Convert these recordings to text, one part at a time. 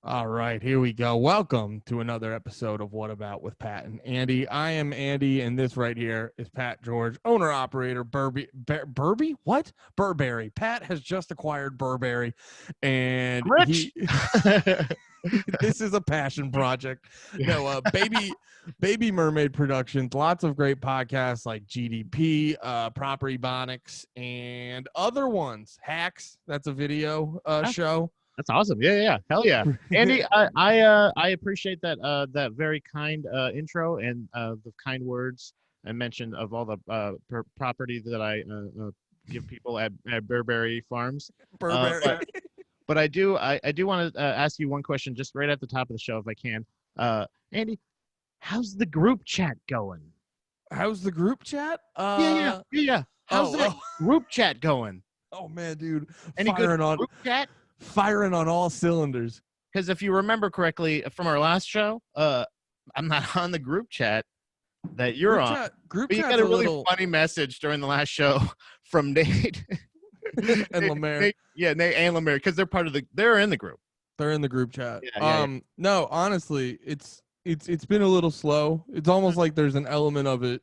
All right, here we go. Welcome to another episode of What About with Pat and Andy. I am Andy, and this right here is Pat George, owner operator Burberry. Pat has just acquired Burberry, and Rich. this is a passion project. No, Baby Mermaid Productions. Lots of great podcasts like GDP, Property Bonics, and other ones. Hacks. That's a video show. That's awesome. Yeah. Hell yeah. Andy, I appreciate that very kind intro and the kind words I mentioned of all the property that I give people at Burberry Farms. Burberry. But I do want to ask you one question just right at the top of the show if I can. Andy, how's the group chat going? How's the group chat? Yeah. How's that group chat going? Oh man, dude. Any good group chat? Firing on all cylinders. Because if you remember correctly from our last show, I'm not on the group chat that you're on. Group but you got a really funny message during the last show from Nate and Lemaire. Nate and Lemaire, because they're in the group. They're in the group chat. Yeah. No, honestly, it's been a little slow. It's almost like there's an element of it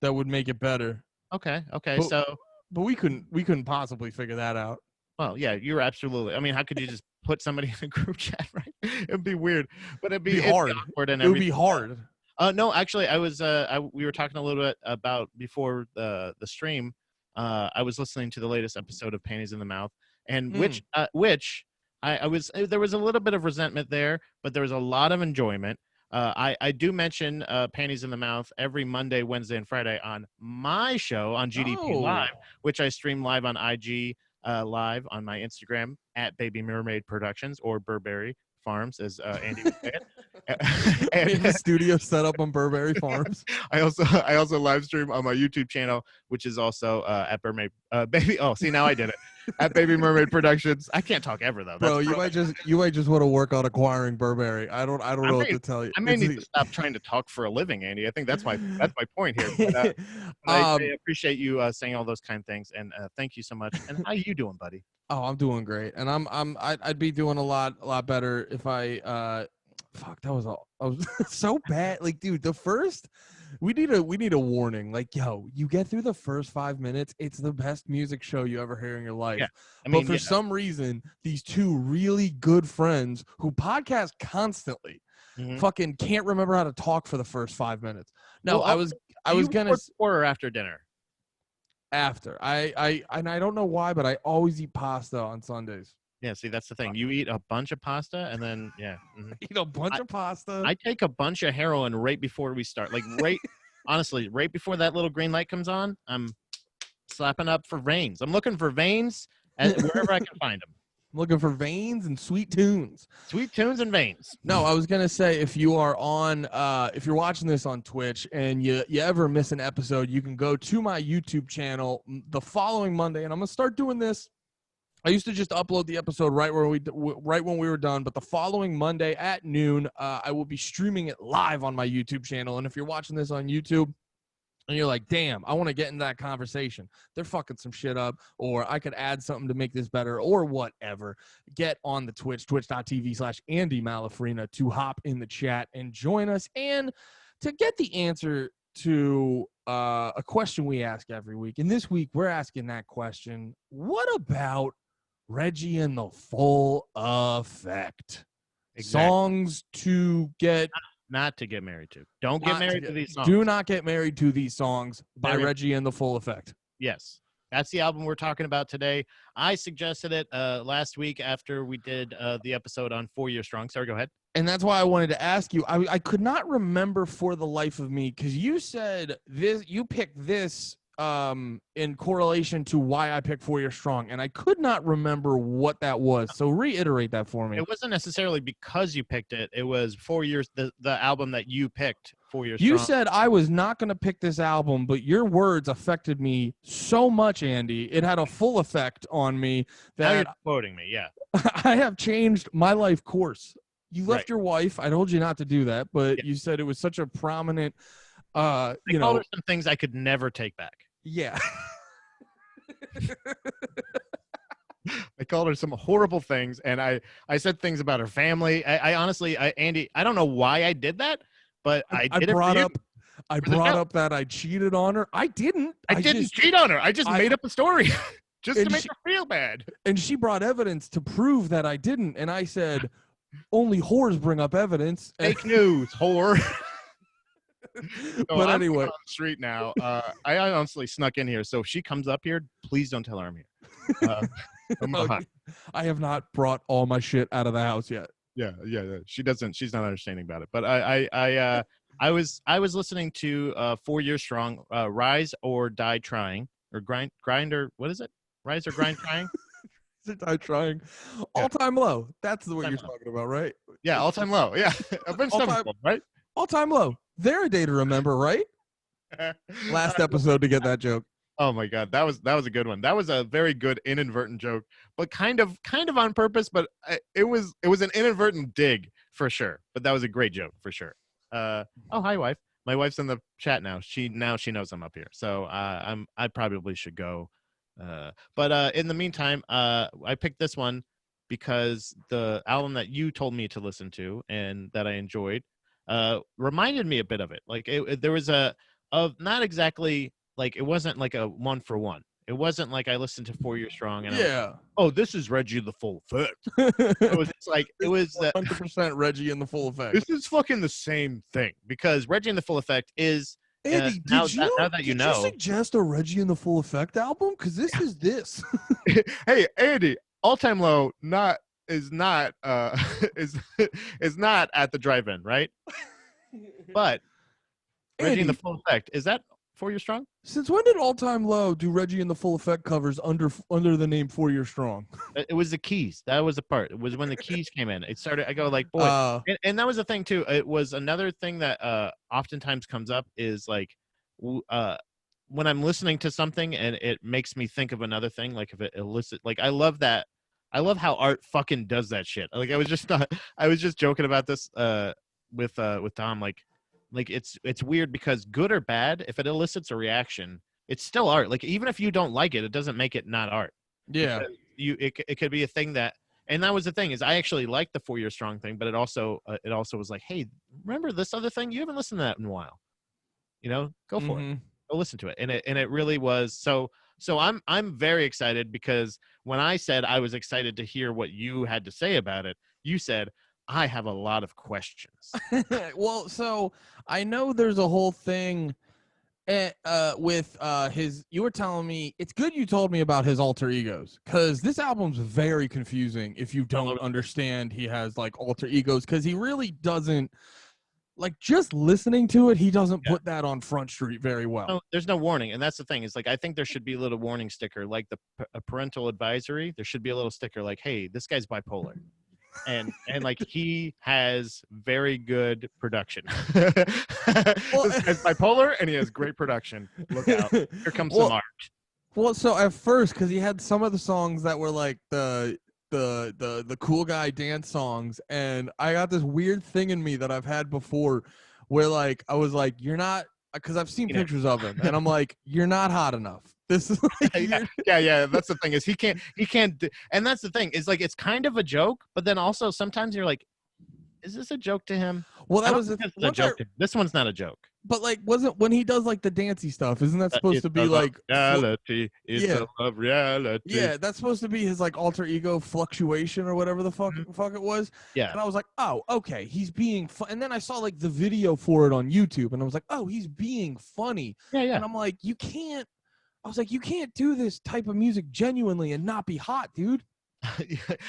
that would make it better. Okay. But we couldn't possibly figure that out. Well, yeah, you're absolutely. I mean, how could you just put somebody in a group chat, right? It'd be weird, but it'd be hard. Awkward and it would be hard. No, actually, I was. We were talking a little bit about before the stream. I was listening to the latest episode of Panties in the Mouth, and which I was. There was a little bit of resentment there, but there was a lot of enjoyment. I do mention Panties in the Mouth every Monday, Wednesday, and Friday on my show on GDP Live, which I stream live on IG. Live on my Instagram at Baby Mermaid Productions or Burberry Farms, as Andy would say it. And in the studio set up on Burberry Farms. I also live stream on my YouTube channel, which is also at Mermaid Baby. Oh, see, now I did it. At Baby Mermaid Productions. I can't talk ever though. Bro, you might just want to work on acquiring Burberry. I don't know what to tell you. I may need to stop trying to talk for a living, Andy. I think that's my point here. But, I appreciate you saying all those kind things, and thank you so much. And how you doing, buddy? Oh, I'm doing great, and I'd be doing a lot better if I fuck, that was all. I was so bad. Like, dude, the first. We need a warning. Like, yo, you get through the first 5 minutes, it's the best music show you ever hear in your life. Yeah. But for some reason, these two really good friends who podcast constantly fucking can't remember how to talk for the first 5 minutes. No, well, I was gonna order after dinner. After I don't know why, but I always eat pasta on Sundays. Yeah, see, that's the thing. You eat a bunch of pasta, and then, Eat a bunch of pasta. I take a bunch of heroin right before we start. Like, honestly, right before that little green light comes on, I'm slapping up for veins. I'm looking for veins wherever I can find them. I'm looking for veins and sweet tunes. Sweet tunes and veins. No, I was going to say, if you are on, if you're watching this on Twitch and you ever miss an episode, you can go to my YouTube channel the following Monday, and I'm going to start doing this. I used to just upload the episode right when we were done, but the following Monday at noon, I will be streaming it live on my YouTube channel. And if you're watching this on YouTube and you're like, damn, I want to get in that conversation, they're fucking some shit up, or I could add something to make this better, or whatever, get on the twitch.tv/Andy Malafrina to hop in the chat and join us, and to get the answer to a question we ask every week. And this week, we're asking that question: what about Reggie and the Full Effect? Exactly. Songs to get not to get married to. Don't get married to these songs. Do not get married to these songs by Reggie and the Full Effect. Yes, that's the album we're talking about today. I suggested it last week after we did the episode on 4 Year Strong. Sorry, go ahead. And that's why I wanted to ask you. I could not remember for the life of me, because you said this. You picked this in correlation to why I picked 4 Year Strong, and I could not remember what that was. So reiterate that for me. It wasn't necessarily because you picked it. It was 4 years, the album that you picked, 4 Year Strong. You said I was not going to pick this album, but your words affected me so much, Andy. It had a full effect on me that now you're quoting me. Yeah, I have changed my life course. You left your wife. I told you not to do that, but you said it was such a prominent. I called her some things I could never take back. Yeah. I called her some horrible things, and I said things about her family. I honestly, Andy, I don't know why I did that, but I I did it for brought you, up I for the brought show. up that I cheated on her. I didn't. I didn't cheat on her. I just I made up a story just to and make she, her feel bad. and she brought evidence to prove that I didn't. And I said, only whores bring up evidence. Fake news, whore. So But I'm anyway, on the street now. I honestly snuck in here. So if she comes up here, please don't tell her I'm here. I'm behind. I have not brought all my shit out of the house yet. Yeah. She doesn't. She's not understanding about it. But I was listening to 4 Years Strong, Rise or Die Trying, or grind or what is it? Rise or grind trying. I'm trying. Yeah. All time low. That's what Time you're low. talking about, right? Yeah, all time low. Yeah, Avenged All time- Sevenfold, right? All time low. They're a day to remember, right? Last episode to get that joke. Oh my god, that was a good one. That was a very good inadvertent joke, but kind of on purpose. But it was an inadvertent dig for sure. But that was a great joke for sure. Oh, hi, wife. My wife's in the chat now. She knows I'm up here, so I probably should go. But in the meantime, I picked this one because the album that you told me to listen to and that I enjoyed reminded me a bit of it. Like there was not exactly like, it wasn't like a one for one. It wasn't like I listened to 4 Years Strong and I was like, oh, this is Reggie in the Full Effect. It was like, it was 100% Reggie in the Full Effect. This is fucking the same thing, because Reggie in the Full Effect is Andy, now did that you suggest a Reggie in the Full Effect album? Because this is this. Hey, Andy, All Time Low is not is not at the drive-in, right? But Reggie Andy, in the Full Effect, is that 4 Years Strong? Since when did All Time Low do Reggie in the Full Effect covers under the name 4 Years Strong? It was the keys. That was the part. It was when the keys came in. It started. I go like, boy, and that was the thing too. It was another thing that oftentimes comes up is like, when I'm listening to something and it makes me think of another thing. Like if it elicits, like I love that. I love how art fucking does that shit. Like I was just joking about this with Tom. Like it's weird because good or bad, if it elicits a reaction, it's still art. Like even if you don't like it, it doesn't make it not art. Yeah. Because it could be a thing that, and that was the thing, is I actually liked the 4 Years Strong thing, but it also was like, hey, remember this other thing? You haven't listened to that in a while. You know, go for it. Go listen to it. And it really was so I'm very excited, because when I said I was excited to hear what you had to say about it, you said, I have a lot of questions. Well, so I know there's a whole thing with his. You were telling me it's good you told me about his alter egos, because this album's very confusing if you don't understand he has like alter egos, because he really doesn't. Like just listening to it, he doesn't put that on Front Street very well. No, there's no warning, and that's the thing. Is like I think there should be a little warning sticker, like a parental advisory. There should be a little sticker like, "Hey, this guy's bipolar." And like he has very good production. This guy's bipolar and he has great production. Look out. Here comes some art. Well, so at first, because he had some of the songs that were like the cool guy dance songs, and I got this weird thing in me that I've had before where like I was like, you're not, because I've seen pictures of him and I'm like, you're not hot enough. This is like, yeah. That's the thing, is he can't, and that's the thing, is like it's kind of a joke, but then also sometimes you're like, is this a joke to him? Well, that was a joke. This one's not a joke. But like, wasn't when he does like the dancey stuff? Isn't that supposed to be like reality? It's a love reality. Yeah, that's supposed to be his like alter ego Fluctuation or whatever the fuck it was. Yeah, and I was like, oh, okay, he's being and then I saw like the video for it on YouTube, and I was like, oh, he's being funny. Yeah. And I'm like, you can't do this type of music genuinely and not be hot, dude.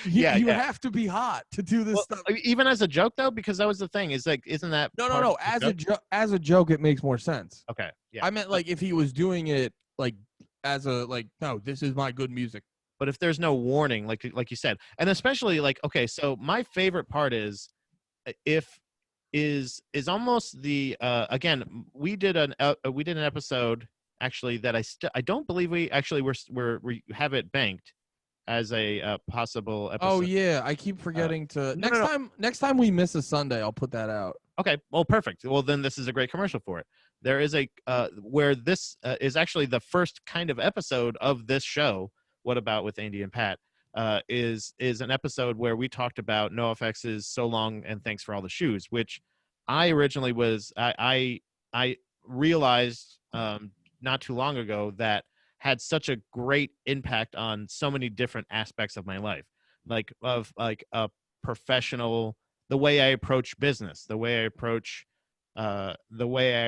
You have to be hot to do this stuff. Even as a joke though, because that was the thing, is like, isn't that no as a joke it makes more sense. Okay, yeah, I meant like if he was doing it like as a like, no, this is my good music. But if there's no warning, like you said, and especially like, okay, so my favorite part is almost the again, we did an episode actually that I don't believe we actually we have it banked as a possible episode. Oh yeah, I keep forgetting to next time we miss a Sunday, I'll put that out. Okay, well, perfect. Well, then this is a great commercial for it. There is a where this is actually the first kind of episode of this show, What About with Andy and Pat, is an episode where we talked about NoFX's "So Long and Thanks for All the Shoes," which I originally I realized not too long ago that had such a great impact on so many different aspects of my life, like of like a professional, the way I approach business, the way I approach art, the way I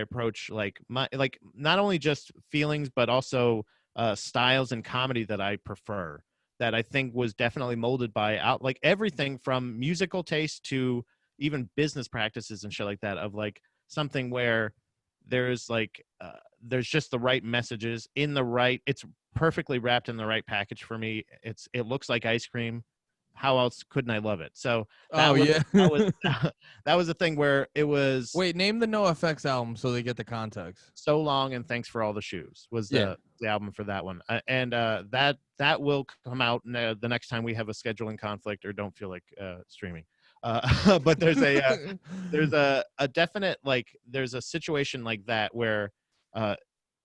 approach like my like not only just feelings but also styles and comedy that I prefer, that I think was definitely molded by out like everything from musical taste to even business practices and shit like that, of like something where there's like there's just the right messages in the right, it's perfectly wrapped in the right package for me. It looks like ice cream. How else couldn't I love it? So Oh yeah. that was that was the thing where it was Wait, name the NoFX album so they get the context. "So Long and Thanks for All the Shoes" was Yeah. the album for that one. And that will come out the next time we have a scheduling conflict or don't feel like streaming. But there's a definite, like there's a situation like that where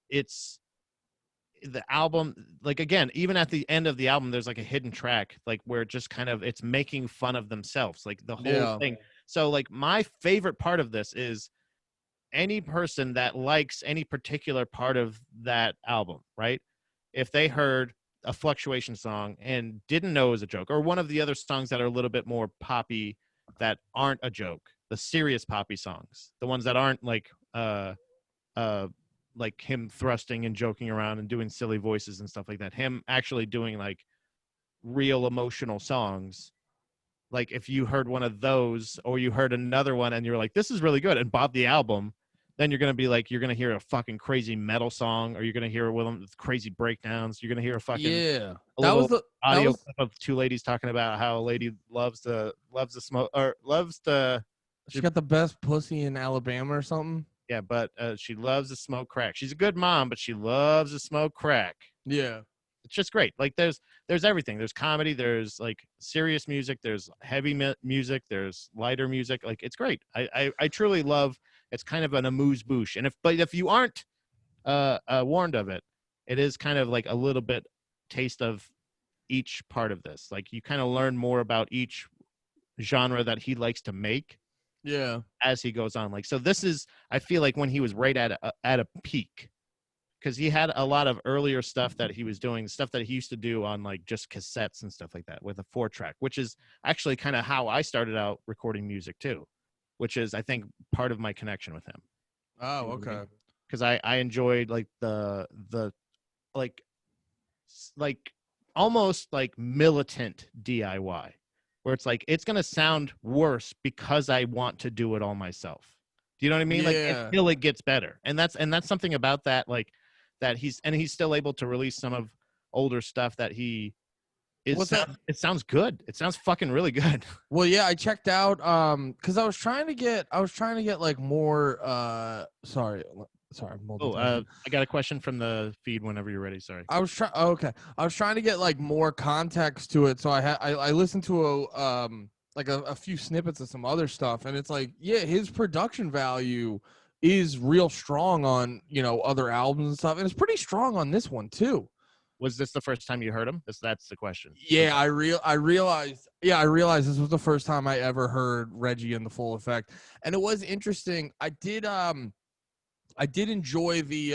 it's the album, like again, even at the end of the album there's like a hidden track like where it just kind of it's making fun of themselves, like the whole Yeah. thing. So like my favorite part of this is any person that likes any particular part of that album, right? If they heard a Fluctuation song and didn't know it was a joke, or one of the other songs that are a little bit more poppy that aren't a joke, the serious poppy songs, the ones that aren't like him thrusting and joking around and doing silly voices and stuff like that, him actually doing like real emotional songs. Like if you heard one of those or you heard another one and you're like, this is really good, and bought the album, then you're going to be like, you're going to hear a fucking crazy metal song, or you're going to hear one with crazy breakdowns. You're going to hear a fucking Yeah. a That little was the audio clip of two ladies talking about how a lady loves to smoke, or loves to, she got the best pussy in Alabama or something. yeah, but she loves to smoke crack. She's a good mom, but she loves to smoke crack. Yeah. It's just great. Like there's everything. There's comedy, there's like serious music, there's heavy music, there's lighter music. Like it's great. I truly love. It's kind of an amuse bouche. And if you aren't warned of it, it is kind of like a little bit taste of each part of this. Like you kind of learn more about each genre that he likes to make. Yeah. As he goes on. Like so, this is, I feel like when he was right at a peak. Because he had a lot of earlier stuff that he was doing, stuff that he used to do on like just cassettes and stuff like that with a 4-track, which is actually kind of how I started out recording music too, which is I think part of my connection with him. Oh, okay. Because I enjoyed like the like like almost like militant DIY, where it's like it's gonna sound worse because I want to do it all myself. Do you know what I mean? Like Yeah. until it gets better, and that's something about that, like that he's still able to release some of older stuff that he is. It sounds good. It sounds fucking really good. Well, yeah, I checked out because I was trying to get like more sorry, I'm multitasking. I got a question from the feed whenever you're ready. Sorry. I was trying okay. I was trying to get like more context to it, so I listened to a few snippets of some other stuff, and it's like, yeah, his production value is real strong on, other albums and stuff, and it's pretty strong on this one too. Was this the first time you heard him? That's the question. Yeah, I realized this was the first time I ever heard Reggie in the full effect. And it was interesting. I did enjoy the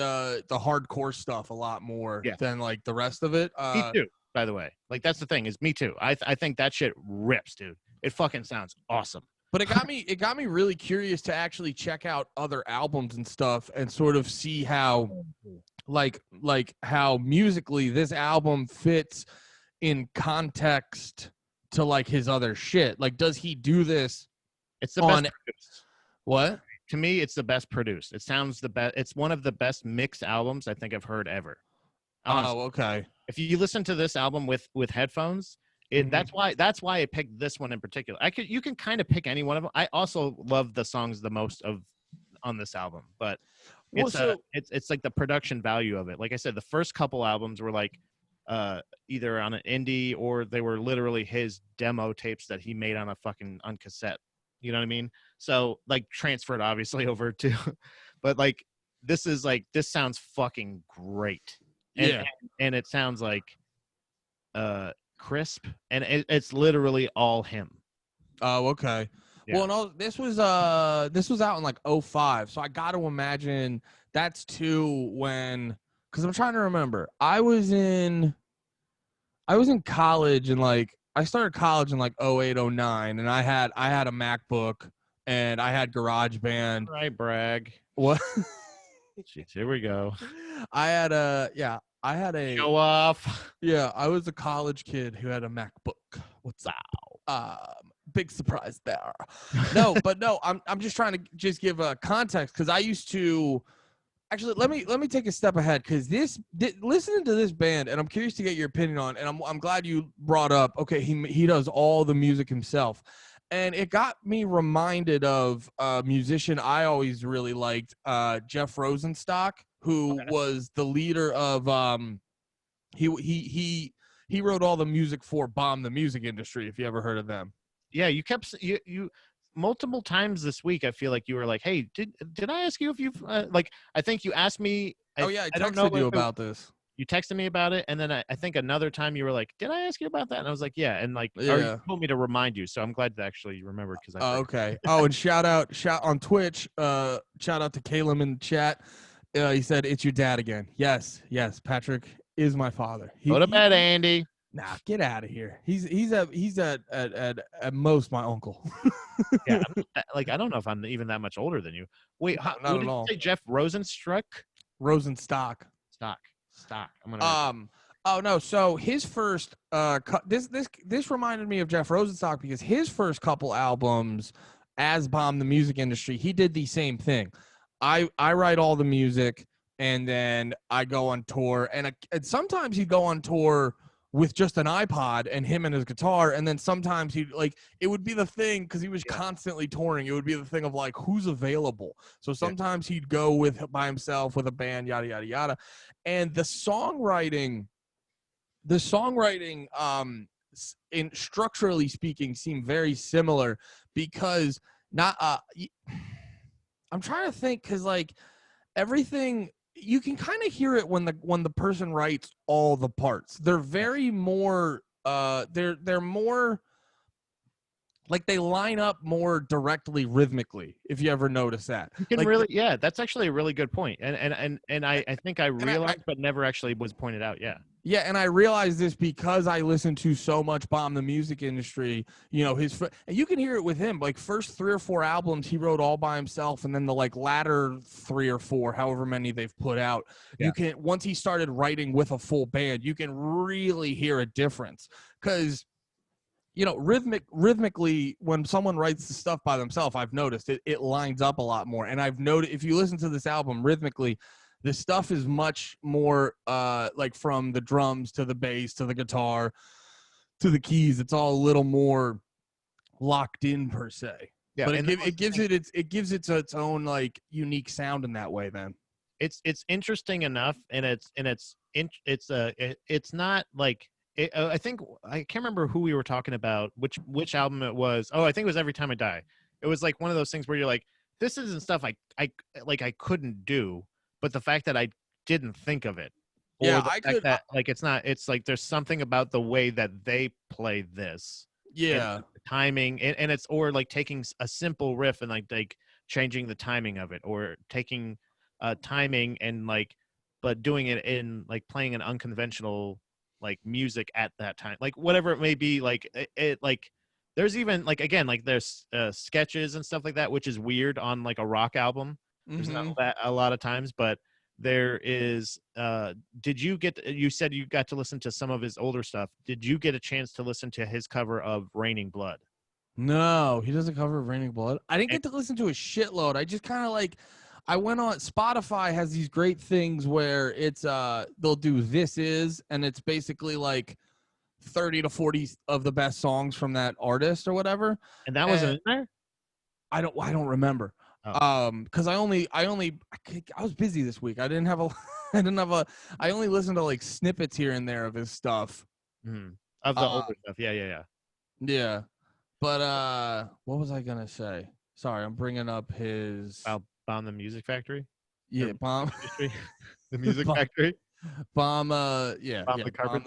hardcore stuff a lot more than like the rest of it. Me too, by the way. Like that's the thing, is me too. I think that shit rips, dude. It fucking sounds awesome. But it got me really curious to actually check out other albums and stuff and sort of see how like how musically this album fits in context to like his other shit. Like, does he do this? It's the best produced. What? To me, it's the best produced. It sounds the best. It's one of the best mixed albums I think I've heard ever. Honestly. Oh, okay. If you listen to this album with headphones, that's why I picked this one in particular. You can kind of pick any one of them. I also love the songs the most on this album, but it's like the production value of it. Like I said, the first couple albums were like either on an indie or they were literally his demo tapes that he made on on cassette. You know what I mean? So like transferred obviously over to, but like this sounds fucking great. and it sounds like crisp, and it's literally all him. Oh, okay. Yeah. Well, no, this was out in like 05, so I got to imagine that's too when, because I'm trying to remember. I was in college, and like I started college in like 08, 09, and I had a MacBook and I had GarageBand. All right, brag. What? Jeez, here we go. I had a Show off. Yeah, I was a college kid who had a MacBook. What's up? Big surprise there. No, but no, I'm just trying to just give a context, because I used to actually let me take a step ahead, because listening to this band, and I'm curious to get your opinion on, and I'm glad you brought up. Okay, he does all the music himself, and it got me reminded of a musician I always really liked, Jeff Rosenstock, who was the leader of he wrote all the music for Bomb the Music Industry, if you ever heard of them. Yeah, you kept you multiple times this week. I feel like you were like, "Hey, did I ask you if you've like?" I think you asked me. I don't know you about this. You texted me about it, and then I think another time you were like, "Did I ask you about that?" And I was like, "Yeah," and like, or you told me to remind you. So I'm glad to actually remembered, because I. Okay. Oh, and shout out on Twitch. Shout out to Caleb in the chat. He said, "It's your dad again." Yes, Patrick is my father. Go to bed, Andy. Nah, get out of here. He's at most my uncle. Yeah, like I don't know if I'm even that much older than you. Wait, not what at did all. you say? Jeff Rosenstock? Rosenstock. Stock. I'm gonna. Oh no. So his first this reminded me of Jeff Rosenstock, because his first couple albums as Bomb the Music Industry, he did the same thing. I write all the music, and then I go on tour, and sometimes he'd go on tour with just an iPod and him and his guitar, and then sometimes he'd like, it would be the thing, because he was constantly touring, it would be the thing of like, who's available. So sometimes he'd go by himself with a band, yada yada yada. And the songwriting in structurally speaking seemed very similar, because not I'm trying to think, because like everything, you can kind of hear it when the person writes all the parts. They're very more they're more like, they line up more directly rhythmically, if you ever notice that. You can like, really, that's actually a really good point. And I think I realized, but never actually was pointed out. Yeah. Yeah, and I realized this because I listened to so much Bomb the Music Industry. You know, and you can hear it with him. Like, first 3 or 4 albums he wrote all by himself, and then the like latter 3 or 4, however many they've put out, you can, once he started writing with a full band, you can really hear a difference. Because, you know, rhythmically, when someone writes the stuff by themselves, I've noticed it lines up a lot more. And I've noticed, if you listen to this album rhythmically, the stuff is much more like, from the drums to the bass to the guitar to the keys, it's all a little more locked in, per se. Yeah, but it gives it its own like unique sound in that way. Then it's interesting enough, and it's not like I think I can't remember who we were talking about, which album it was. Oh, I think it was Every Time I Die. It was like one of those things where you're like, this isn't stuff I couldn't do. But the fact that I didn't think of it, or the fact that like it's like there's something about the way that they play this, and the timing, and it's, or like taking a simple riff and like changing the timing of it, or taking timing and like, but doing it in like playing an unconventional like music at that time, like whatever it may be, like it like there's even like, again, like there's sketches and stuff like that, which is weird on like a rock album. There's not that a lot of times, but there is. You said you got to listen to some of his older stuff. Did you get a chance to listen to his cover of Raining Blood? No, he does a cover of Raining Blood. I didn't get to listen to a shitload. I just kind of like, I went on Spotify, has these great things where it's they'll do This Is, and it's basically like 30 to 40 of the best songs from that artist or whatever. And that wasn't in there? I don't remember. Because I was busy this week. I only listened to like snippets here and there of his stuff. Of the older stuff. Yeah. But what was I gonna say? Sorry, I'm bringing up his Bomb the Music Factory. Yeah, Bomb the Music Factory. Bomb. Yeah. Bomb Yeah. the Bomb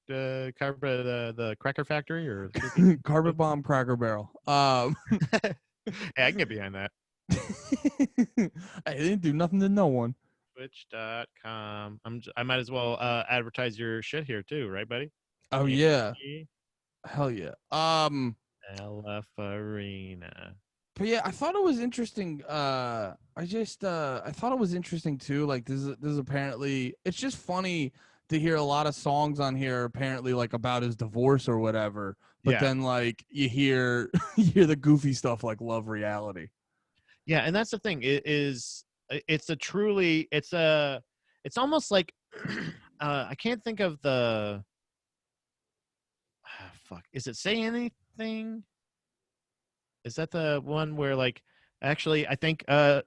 the cracker factory or the carpet bomb Cracker Barrel. hey, I can get behind that. I didn't do nothing to no one. Twitch.com. I might as well advertise your shit here too, right, buddy? Oh yeah. Hell yeah. LF Arena. But yeah, I thought it was interesting. I thought it was interesting too. Like this is apparently, it's just funny to hear a lot of songs on here apparently like about his divorce or whatever. But then like you hear you hear the goofy stuff like Love Reality. Yeah, and that's the thing. It's almost like I can't think of the fuck. Is it Say Anything? Is that the one where like actually I think I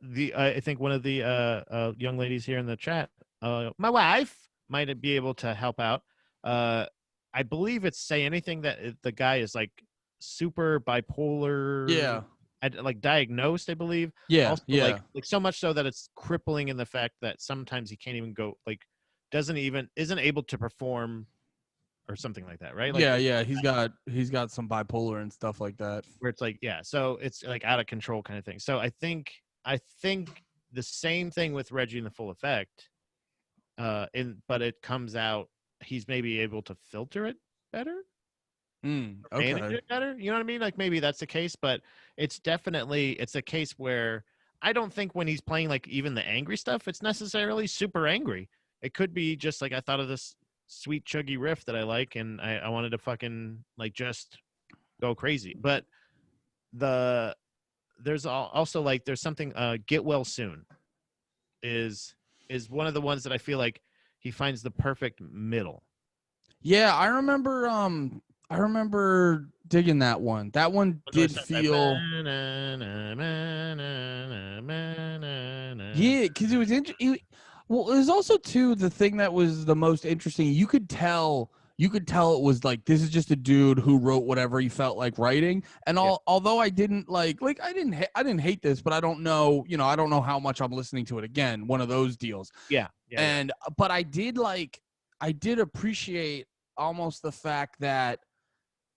think one of the young ladies here in the chat, my wife might be able to help out. I believe it's Say Anything that the guy is like super bipolar. Yeah. Like diagnosed, I believe. Yeah. Also, yeah. like so much so that it's crippling in the fact that sometimes he can't even go, like, isn't able to perform or something like that, right? Like, yeah. He's got some bipolar and stuff like that. where it's like, yeah, so it's like out of control kind of thing. So I think the same thing with Reggie in the Full Effect, but it comes out, he's maybe able to filter it better. Okay. Manage it better, you know what I mean? Like maybe that's the case, but it's a case where I don't think when he's playing like even the angry stuff, it's necessarily super angry. It could be just like, I thought of this sweet chuggy riff that I like, and I wanted to fucking like just go crazy. But there's also like there's something Get Well Soon is one of the ones that I feel like he finds the perfect middle. Yeah, I remember digging that one. That one did feel. Yeah, because it was interesting. Well, it was also too the thing that was the most interesting. You could tell it was like, this is just a dude who wrote whatever he felt like writing. And although I didn't I didn't hate this, but I don't know, I don't know how much I'm listening to it again. One of those deals. Yeah. But I did appreciate almost the fact that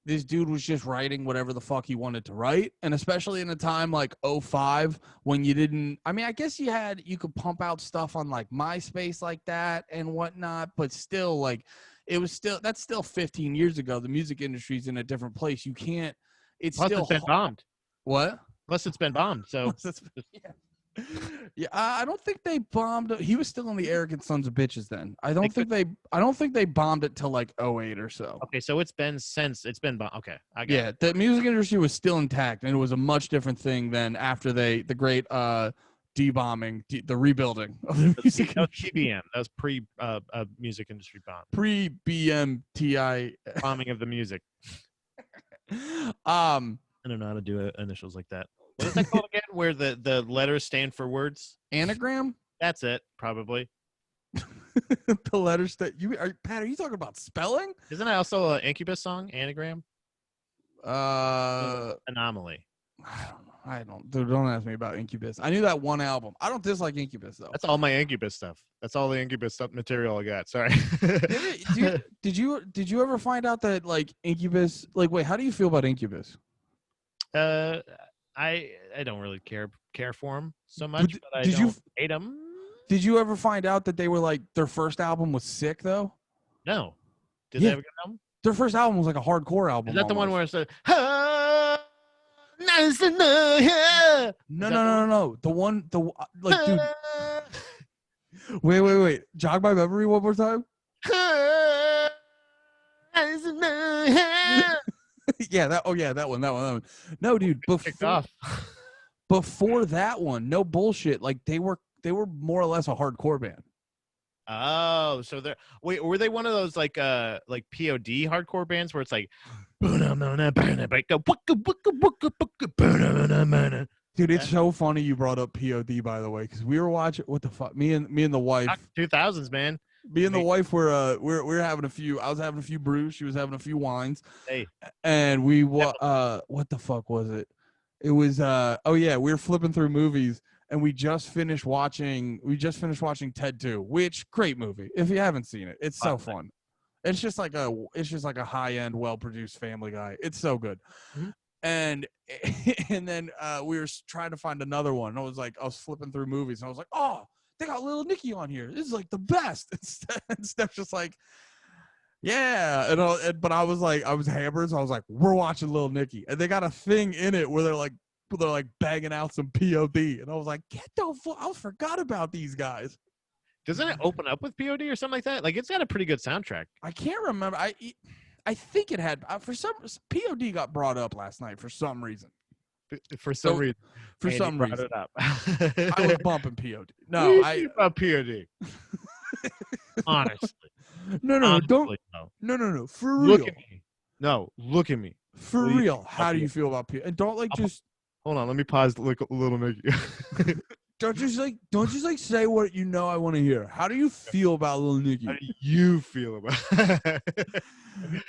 this dude was just writing whatever the fuck he wanted to write. And especially in a time like 2005 when you didn't, I mean, I guess you could pump out stuff on like MySpace like that and whatnot, but still like that's still 15 years ago. The music industry's in a different place. You can't, it's Plus still it's been bombed. What? Plus it's been bombed. So yeah, I don't think they bombed. He was still in the Arrogant Sons of Bitches then. I don't think they bombed it till like 2008 or so. Okay, so it's been bombed. Okay, I got it. The music industry was still intact, and it was a much different thing than after the great de-bombing, the rebuilding of the music industry. TBM. That was pre music industry bomb. Pre BMTI bombing of the music. I don't know how to do initials like that. What is that called again? Where the letters stand for words? Anagram? That's it, probably. The letters that Pat, are you talking about spelling? Isn't that also an Incubus song? Anagram? Anomaly. I don't. Dude, don't ask me about Incubus. I knew that one album. I don't dislike Incubus though. That's all my Incubus stuff. That's all the Incubus stuff material I got. Sorry. Did you ever find out that like Incubus? Like, wait, how do you feel about Incubus? I don't really care for them so much, but I don't hate them. Did you ever find out that they were like their first album was sick though? No. Did they have a good album? Their first album was like a hardcore album. Is that the one where it's like, no. Like, dude. Wait. Jog my memory one more time. That one. No, dude. Before that one, no bullshit. Like they were more or less a hardcore band. Oh, so were they one of those like POD hardcore bands where it's like, dude, it's so funny you brought up POD, by the way, because we were watching what the fuck. Me and the wife. 2000s, man. Me and the wife we're having a few. I was having a few brews. She was having a few wines. Hey. And what the fuck was it? It was we were flipping through movies, and we just finished watching Ted 2, which great movie. If you haven't seen it, it's so fun. It's just like a high-end, well-produced Family Guy. It's so good. Mm-hmm. And then we were trying to find another one. And I was flipping through movies, and I was like, oh, they got Little Nicky on here. This is like the best. And Steph's just like, yeah. But I was hammered, so I was like, we're watching Little Nicky, and they got a thing in it where they're like banging out some POD, and I was like, I forgot about these guys. Doesn't it open up with POD or something like that? Like, it's got a pretty good soundtrack. I can't remember. I think it had for some POD got brought up last night for some reason. For some reason. It up. I was bumping POD. No, about POD. Honestly. No, Honestly, no. For real. Look at me. No, look at me. For real. How do you feel about POD? And don't hold on. Let me pause. Look a little Nicky. Don't just say what you know I want to hear. How do you feel about Little Nicky? How do you feel about it?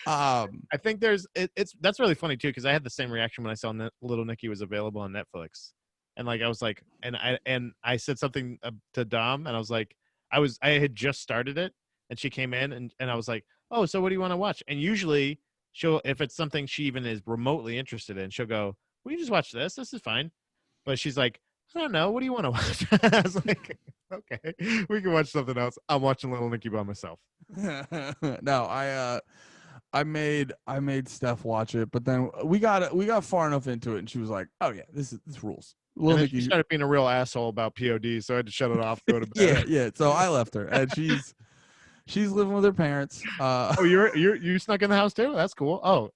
I think that's really funny too, because I had the same reaction when I saw Little Nicky was available on Netflix, and like I was like, and I said something to Dom, and I was like, I had just started it, and she came in, and I was like, oh, so what do you want to watch? And usually if it's something she even is remotely interested in, she'll go, well, you just watch this. This is fine. But she's like, I don't know. What do you want to watch? I was like, okay, we can watch something else. I'm watching Little Nicky by myself. No, I made Steph watch it, but then we got far enough into it, and she was like, "Oh yeah, this rules." And then she started being a real asshole about POD, so I had to shut it off, go to bed. yeah. So I left her, and she's living with her parents. Oh, you snuck in the house too? That's cool. Oh.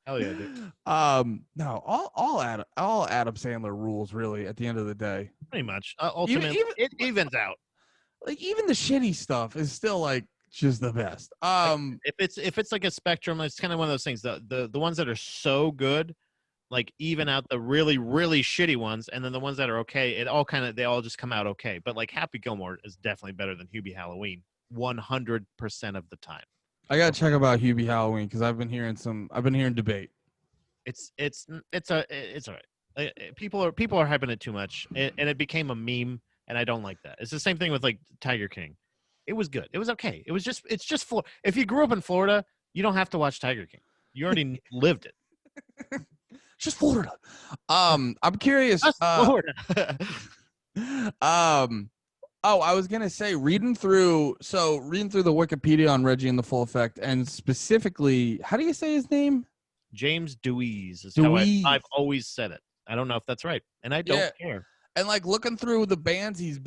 Hell yeah, dude. No, all Adam Sandler rules, really, at the end of the day. Pretty much. Ultimately, it evens out. Like, even the shitty stuff is still like just the best. If it's like a spectrum, it's kind of one of those things. The ones that are so good, like, even out the really, really shitty ones, and then the ones that are okay, they all just come out okay. But like Happy Gilmore is definitely better than Hubie Halloween 100% of the time. I gotta check about Hubie Halloween, because I've been hearing debate. It's all right. People are hyping it too much, and it became a meme, and I don't like that. It's the same thing with like Tiger King. It was good. It was okay. It's just Florida. If you grew up in Florida, you don't have to watch Tiger King. You already lived it. Just Florida. I'm curious. Just Florida. Oh, I was gonna say, reading through the Wikipedia on Reggie and the Full Effect, and specifically, how do you say his name? James Deweese is how I've always said it. I don't know if that's right, and I don't care. And like looking through the bands he's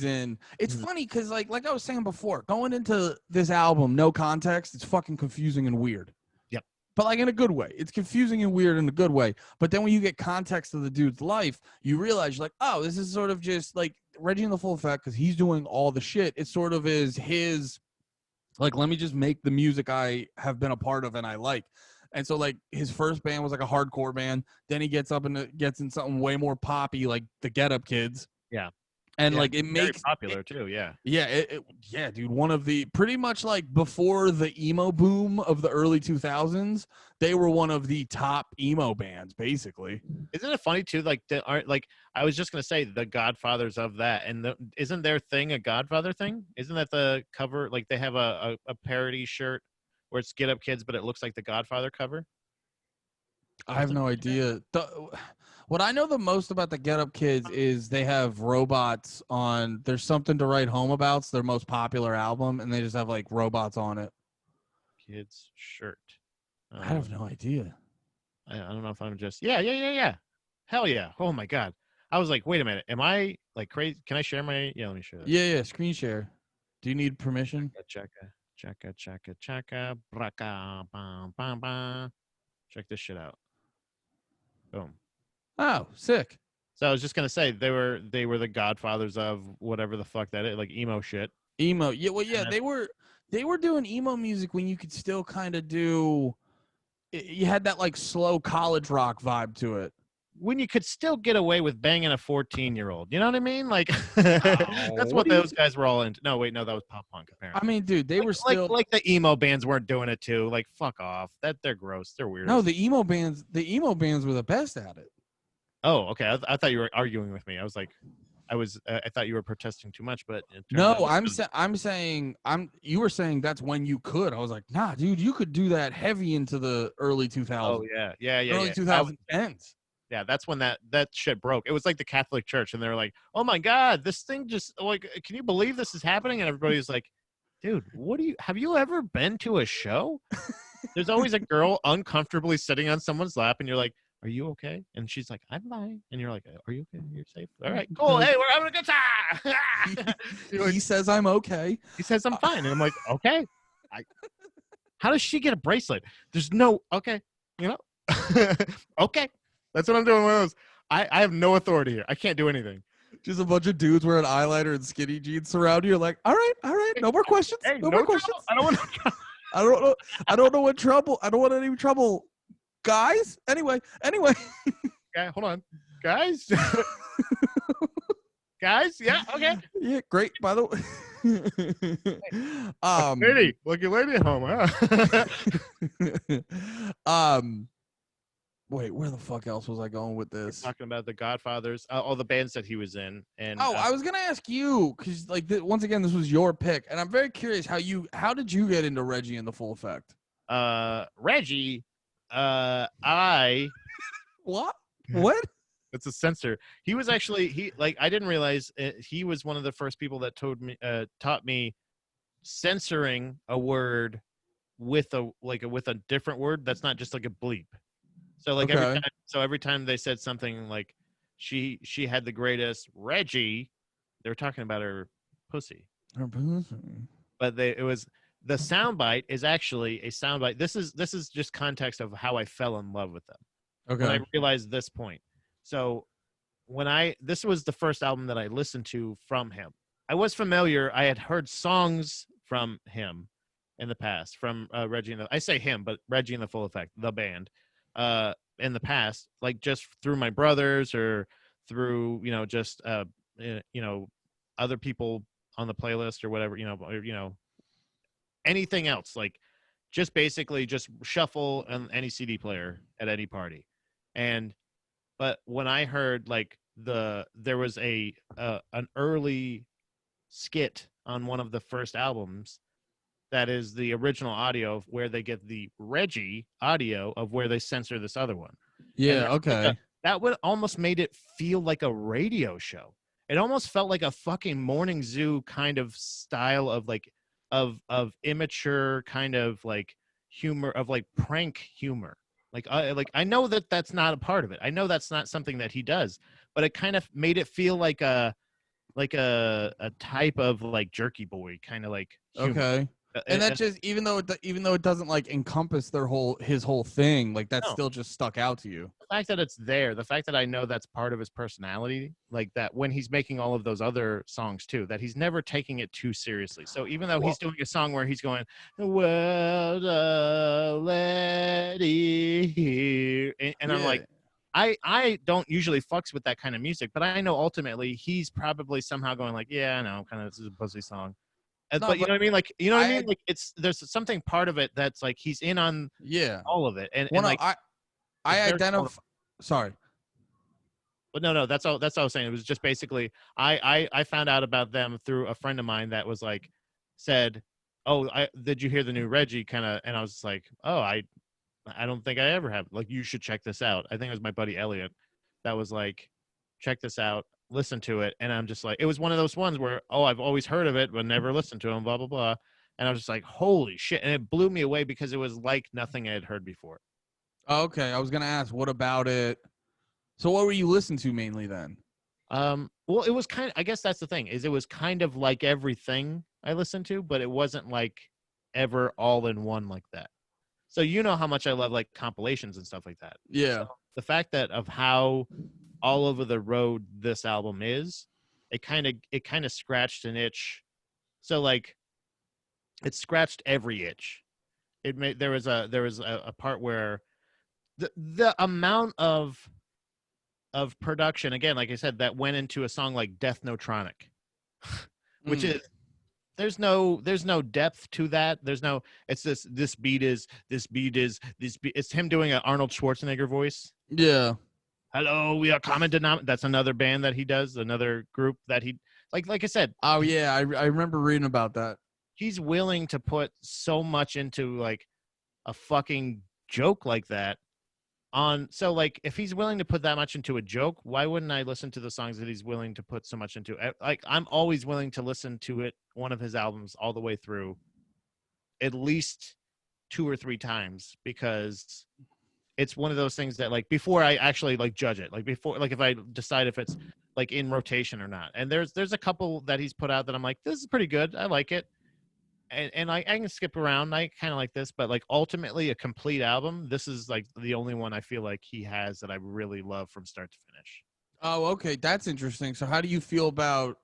in, it's funny because like I was saying before, going into this album, no context, it's fucking confusing and weird. Yep. But like in a good way. It's confusing and weird in a good way. But then when you get context of the dude's life, you realize you're like, oh, this is sort of just like Reggie in the Full Effect, because he's doing all the shit. It sort of is his, like, let me just make the music I have been a part of and I like. And so like his first band was like a hardcore band. Then he gets in something way more poppy, like the Get Up Kids. Yeah. And like it makes popular too. Yeah. Yeah, dude. One of the pretty much like before the emo boom of the early 2000s, they were one of the top emo bands, basically. Isn't it funny too? Like I was just gonna say the Godfathers of that, and isn't their thing a Godfather thing? Isn't that the cover? Like they have a parody shirt where it's Get Up Kids, but it looks like the Godfather cover. I have no idea. What I know the most about the Get Up Kids is they have robots on There's Something to Write Home About. It's their most popular album, and they just have like robots on it. Kids shirt. I have no idea. I don't know if I'm just yeah. Hell yeah. Oh my God. I was like, wait a minute. Am I like crazy? Can I share my let me share that. Yeah, screen share. Do you need permission? Check this shit out. Boom. Oh, sick. So I was just gonna say they were the Godfathers of whatever the fuck that is, like emo shit. Emo, yeah. Well, yeah, they were doing emo music when you could still kind of do. You had that like slow college rock vibe to it. When you could still get away with banging a 14-year-old, you know what I mean? Like that's what those guys were all into. No, wait, no, that was pop punk. Apparently, I mean, dude, they were still like the emo bands weren't doing it too. Like, fuck off. They're gross. They're weird. No, the emo bands were the best at it. Oh, okay. I thought you were arguing with me. I was like, I thought you were protesting too much, but it turns out. No, I'm saying you were saying that's when you could. I was like, nah, dude, you could do that heavy into the early 2000s, Oh yeah. early That was, 2010s. yeah, that's when that shit broke. It was like the Catholic Church, and they were like, "Oh my God, this thing just like, can you believe this is happening?" And everybody's like, "Dude, have you ever been to a show?" There's always a girl uncomfortably sitting on someone's lap, and you're like, "Are you okay?" And she's like, "I'm fine." And you're like, "Are you okay? You're safe? All right, cool. Hey, we're having a good time." He says I'm okay. He says I'm fine, and I'm like, "Okay." I, how does she get a bracelet? There's no okay, you know. Okay, that's what I'm doing with those. I have no authority here. I can't do anything. Just a bunch of dudes wearing eyeliner and skinny jeans surround you. You're like, all right, no more questions. Hey, no more questions. trouble. I don't want no trouble. I don't know what trouble. I don't want any trouble, guys. Anyway. Okay, hold on, guys. Guys, yeah, okay. Yeah, great. By the way, Lucky lady at home, huh? Wait, where the fuck else was I going with this? Talking about the Godfathers, all the bands that he was in, and I was gonna ask you because, like, once again, this was your pick, and I'm very curious how did you get into Reggie and the Full Effect? Reggie, I What? It's a censor. He was actually I didn't realize he was one of the first people that taught me censoring a word with a different word that's not just like a bleep. So like every time they said something like she had the greatest Reggie, they were talking about her pussy. Her pussy. But it was the soundbite is actually a soundbite. This is just context of how I fell in love with them. Okay. When I realized this point. So this was the first album that I listened to from him. I was familiar. I had heard songs from him in the past, from Reggie I say him, but Reggie and the Full Effect, the band, in the past, like just through my brothers or through, just, other people on the playlist or whatever, anything else, like just basically just shuffle on any CD player at any party. But when I heard like there was an early skit on one of the first albums that is the original audio of where they get the Reggie audio of where they censor this other one. Yeah, okay. That would almost made it feel like a radio show. It almost felt like a fucking morning zoo kind of style of like of immature kind of like humor, of like prank humor. I know that that's not a part of it. I know that's not something that he does, but it kind of made it feel like a type of like Jerky Boy kind of like humor. Okay. And that just even though it doesn't like encompass his whole thing, like that still just stuck out to you. The fact that it's there, the fact that I know that's part of his personality, like that when he's making all of those other songs too, that he's never taking it too seriously. So even though he's doing a song where he's going, well, lady here, and I'm like, I don't usually fucks with that kind of music, but I know ultimately he's probably somehow going like, yeah, I know, kind of this is a pussy song. But you know what I mean? Like, you know what I mean? Like there's something part of it that's like he's in on all of it. And like I identify. Sorry. But no, that's all I was saying. It was just basically I found out about them through a friend of mine that was like said, "Oh, did you hear the new Reggie?" kind of, and I was like, "Oh, I don't think I ever have. Like, you should check this out." I think it was my buddy Elliot that was like, "Check this out, listen to it." And I'm just like, it was one of those ones where, oh, I've always heard of it but never listened to him, blah blah blah. And I was just like, holy shit. And it blew me away because it was like nothing I had heard before. Okay, I was gonna ask, what about it? So what were you listening to mainly then? Well, it was kind of, I guess that's the thing, is it was kind of like everything I listened to, but it wasn't like ever all in one like that. So you know how much I love like compilations and stuff like that. Yeah. So the fact that of how all over the road this album is, it kind of scratched an itch. So like it scratched every itch. It made there was a part where the amount of production, again, like I said, that went into a song like Death Notronic, which is there's no depth to that. There's no, it's this beat is it's him doing an Arnold Schwarzenegger voice. Yeah. Hello, we are common denominator. That's another band that he does, another group that he like I said. Oh yeah, I remember reading about that. He's willing to put so much into like a fucking joke like that on. So like if he's willing to put that much into a joke, why wouldn't I listen to the songs that he's willing to put so much into? Like I'm always willing to listen to it, one of his albums all the way through at least 2 or 3 times, because it's one of those things that like before I actually like judge it, like before, like if I decide if it's like in rotation or not. And there's a couple that he's put out that I'm like, this is pretty good, I like it. And I can skip around. I kind of like this, but like ultimately a complete album, this is like the only one I feel like he has that I really love from start to finish. Oh, okay, that's interesting. So how do you feel about?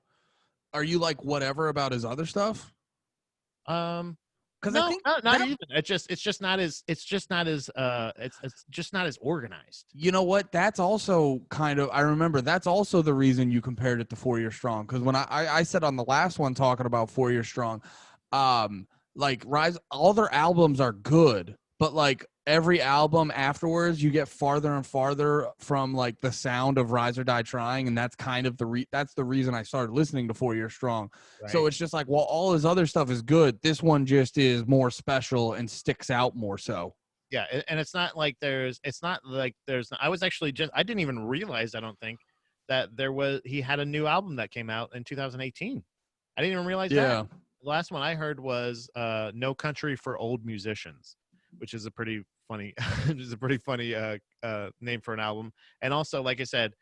Are you like whatever about his other stuff? Because I No, think not that, even. It's just not as organized. you know what? That's also kind of, I remember that's also the reason you compared it to 4 Year Strong. Because when I said on the last one talking about 4 Year Strong, like Rise, all their albums are good, but like every album afterwards, you get farther and farther from like the sound of Rise or Die Trying, and that's kind of that's the reason I started listening to 4 Year Strong. So Right. it's just like, well, all his other stuff is good. This one just is more special and sticks out more so. Yeah, and it's not like I was actually just I didn't even realize, I don't think, that he had a new album that came out in 2018. I didn't even realize that. Yeah. The last one I heard was No Country for Old Musicians, which is a pretty funny name for an album. And also, like I said,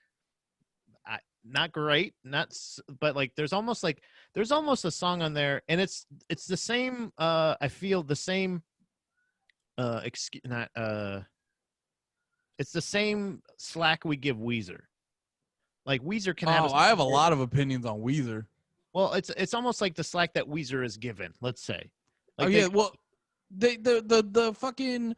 not great, but like there's almost a song on there, and it's the same, I feel the same, excuse not it's the same slack we give Weezer. Like Weezer can have Oh, I have a lot of opinions on Weezer. well, it's almost like the slack that Weezer is given, let's say. Oh Like yeah, well, the fucking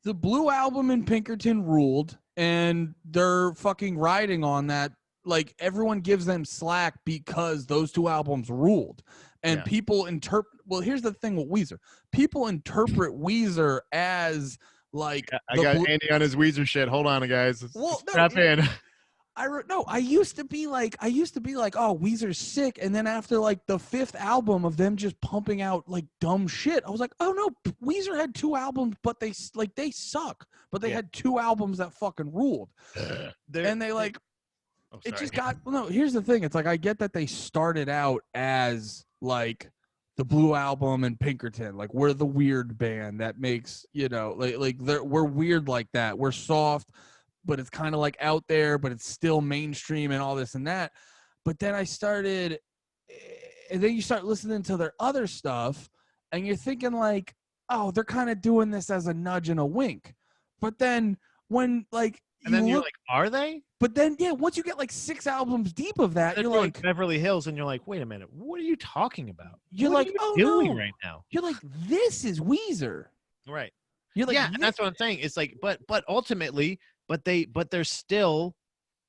the Blue Album in Pinkerton ruled, and they're fucking riding on that. Like everyone gives them slack because those two albums ruled, and yeah. people interpret. Well, here's the thing with Weezer: people interpret Weezer as like I the got blue. Andy on his Weezer shit. Hold on, guys. Well, no, Strap in. I used to be like, oh, Weezer's sick, and then after like the fifth album of them just pumping out like dumb shit, I was like, oh no, Weezer had two albums, but they suck, but they Yeah. had two albums that fucking ruled, and they like, it just got. Well, no, here's the thing, it's like I get that they started out as like the Blue Album and Pinkerton, like we're the weird band that makes, we're weird like that, we're soft, but it's kind of like out there, but it's still mainstream and all this and that. But then and then you start listening to their other stuff, and you're thinking like, oh, they're kind of doing this as a nudge and a wink. But then when like And then you're like, are they? but then yeah, once you get like 6 albums deep of that, They're you're doing like Beverly Hills, and you're like, wait a minute, what are you talking about? you're What like, are you oh doing no, right now? you're like, this is Weezer. Right. You're like, Yeah, and that's what I'm saying. It's like, but ultimately, they're still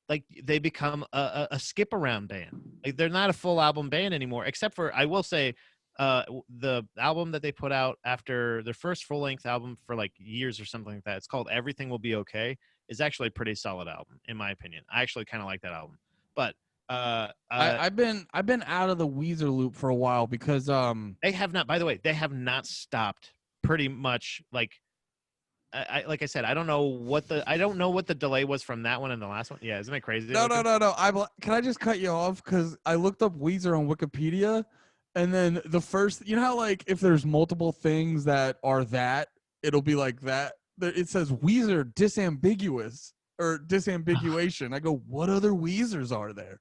like they become a skip around band. Like they're not a full album band anymore, except for, I will say, the album that they put out after their first full length album for like years or something like that. It's called Everything Will Be Okay. Is actually a pretty solid album in my opinion. I actually kind of like that album, but I've been out of the Weezer loop for a while because they have not. By the way, they have not stopped. Pretty much like. Like I said, I don't know what the delay was from that one and the last one. Yeah, isn't it crazy? No. Can I just cut you off because I looked up Weezer on Wikipedia, and then the first, you know how like if there's multiple things that are that, it'll be like that. It says Weezer disambiguous or disambiguation. I go, what other Weezers are there?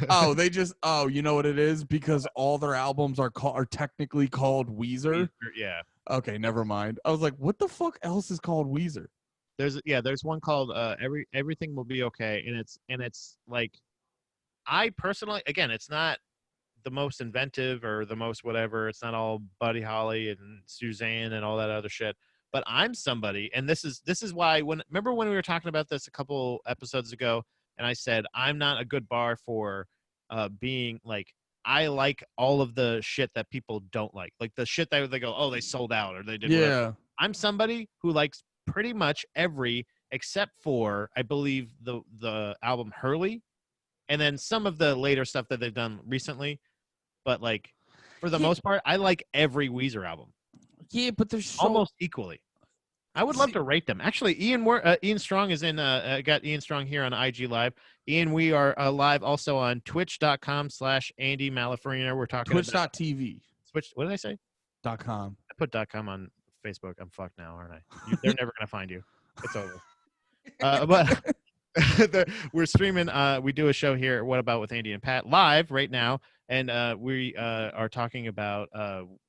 Oh, you know what it is? Because all their albums are technically called Weezer. Yeah. Okay, never mind. I was like, what the fuck else is called Weezer? There's one called Everything Will Be Okay, and it's like, I personally, again, it's not the most inventive or the most whatever. It's not all Buddy Holly and Suzanne and all that other shit. But I'm somebody, and this is why, remember when we were talking about this a couple episodes ago, and I said I'm not a good bar for being like, I like all of the shit that people don't like the shit that they go, oh, they sold out or they did whatever. I'm somebody who likes pretty much every except for I believe the album Hurley, and then some of the later stuff that they've done recently. But like for the Yeah, most part, I like every Weezer album yeah, but there's so almost equally. I would love see, to rate them. Actually, Ian Strong is in. Got Ian Strong here on IG Live. Ian, we are live also on Twitch.com/Andy Malafarina. We're talking about Twitch.tv. Twitch. What did I say? .com. I put .com on Facebook. I'm fucked now, aren't I? They're never gonna find you. It's over. But we're streaming. We do a show here. What about with Andy and Pat live right now, and we are talking about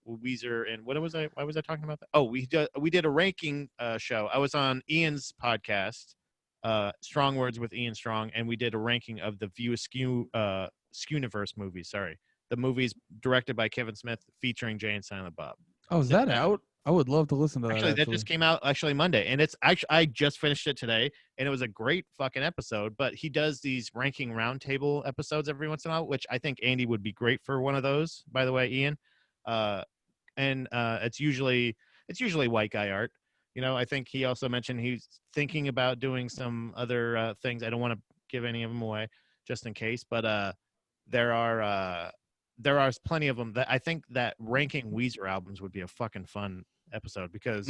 Weezer and what was I? Why was I talking about that? Oh, we did a ranking show. I was on Ian's podcast, Strong Words with Ian Strong, and we did a ranking of the View Askew Skewniverse movies. Sorry, the movies directed by Kevin Smith featuring Jay and Silent Bob. Oh, is that out? I would love to listen to that. Actually, that just came out Monday, and it's actually I just finished it today, and it was a great fucking episode. But he does these ranking roundtable episodes every once in a while, which I think Andy would be great for one of those. By the way, Ian, it's usually white guy art. You know, I think he also mentioned he's thinking about doing some other things. I don't want to give any of them away just in case, but there are plenty of them that I think that ranking Weezer albums would be a fucking fun episode because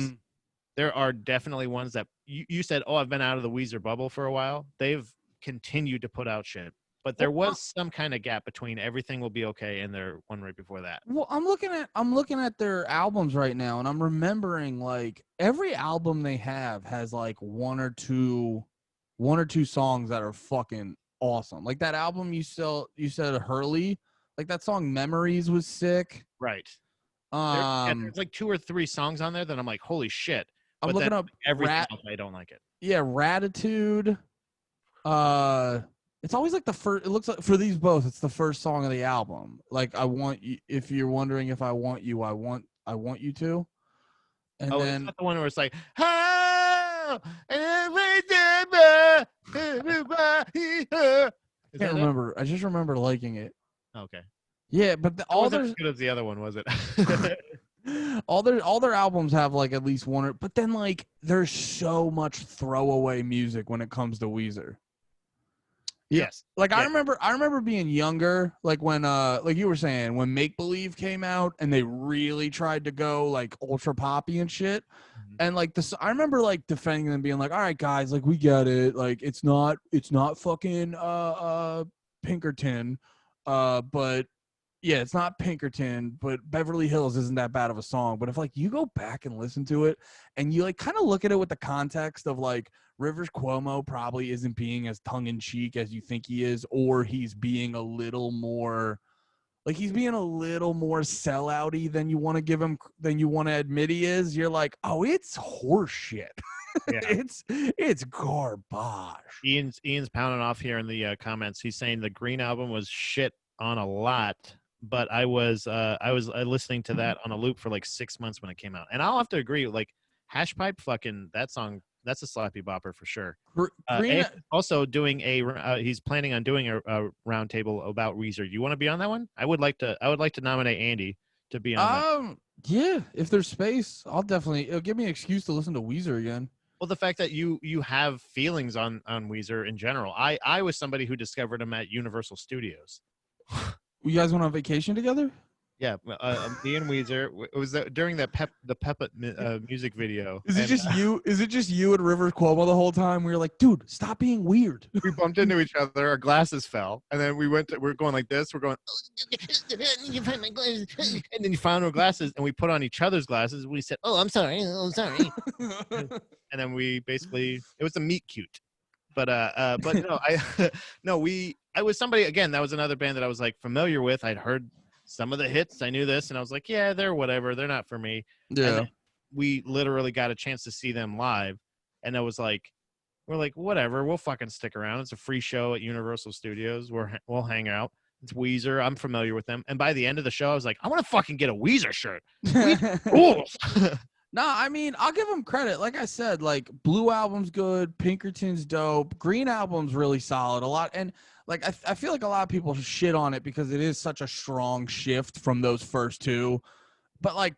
there are definitely ones that you said, oh, I've been out of the Weezer bubble for a while. They've continued to put out shit, but there was some kind of gap between Everything Will Be Okay and their one right before that. Well, I'm looking at their albums right now, and I'm remembering like every album they have has like one or two songs that are fucking awesome. Like that album you said Hurley, like that song Memories was sick. Right. There's like 2 or 3 songs on there that I'm like, holy shit. I'm looking up everything else, I don't like it. Yeah, Ratitude. It's always like the first. It looks like for these both, it's the first song of the album. Like I want you. If you're wondering if I want you, I want you to. And then it's not the one where it's like, oh, I can't remember. I just remember liking it. Okay. Yeah, but all their as good as the other one, was it? all their albums have like at least one. But then like there's so much throwaway music when it comes to Weezer. Yes. Like I remember being younger, like when like you were saying, when Make Believe came out and they really tried to go like ultra poppy and shit. Mm-hmm. And like this I remember like defending them being like, all right guys, like we get it. Like it's not fucking Pinkerton. But yeah, it's not Pinkerton, but Beverly Hills isn't that bad of a song. But if like you go back and listen to it and you like kind of look at it with the context of like Rivers Cuomo probably isn't being as tongue-in-cheek as you think he is, or he's being a little more sellouty than you want to give him, than you want to admit he is. You're like, oh, it's horseshit. Yeah. it's garbage. Ian's pounding off here in the comments. He's saying the Green album was shit on a lot, but I was listening to that on a loop for like 6 months when it came out, and I'll have to agree. Like Hash Pipe, fucking that song, that's a slappy bopper for sure. Also doing he's planning on doing a roundtable about Weezer. You want to be on that one? I would like to nominate Andy to be on that. Yeah, if there's space, it'll give me an excuse to listen to Weezer again. Well, the fact that you have feelings on Weezer in general. I was somebody who discovered him at Universal Studios. You guys went on vacation together? Yeah, me and Weezer. It was during the Puppet music video. Is it just you? Is it just you and Rivers Cuomo the whole time? We were like, dude, stop being weird. We bumped into each other. Our glasses fell, and then we're going like this. We're going, you find my glasses, and then you found our glasses, and we put on each other's glasses. We said, "Oh, I'm sorry. And then we basically, it was a meet cute. But no, I was somebody, again, that was another band that I was like familiar with. I'd heard some of the hits. I knew this, and I was like, yeah, they're whatever. They're not for me. Yeah. We literally got a chance to see them live, and I was like, we're like, whatever, we'll fucking stick around. It's a free show at Universal Studios. We'll hang out. It's Weezer. I'm familiar with them. And by the end of the show, I was like, I want to fucking get a Weezer shirt. Rules. No, I mean, I'll give them credit. Like I said, like Blue album's good, Pinkerton's dope, Green album's really solid. A lot, and like I feel like a lot of people shit on it because it is such a strong shift from those first two. But like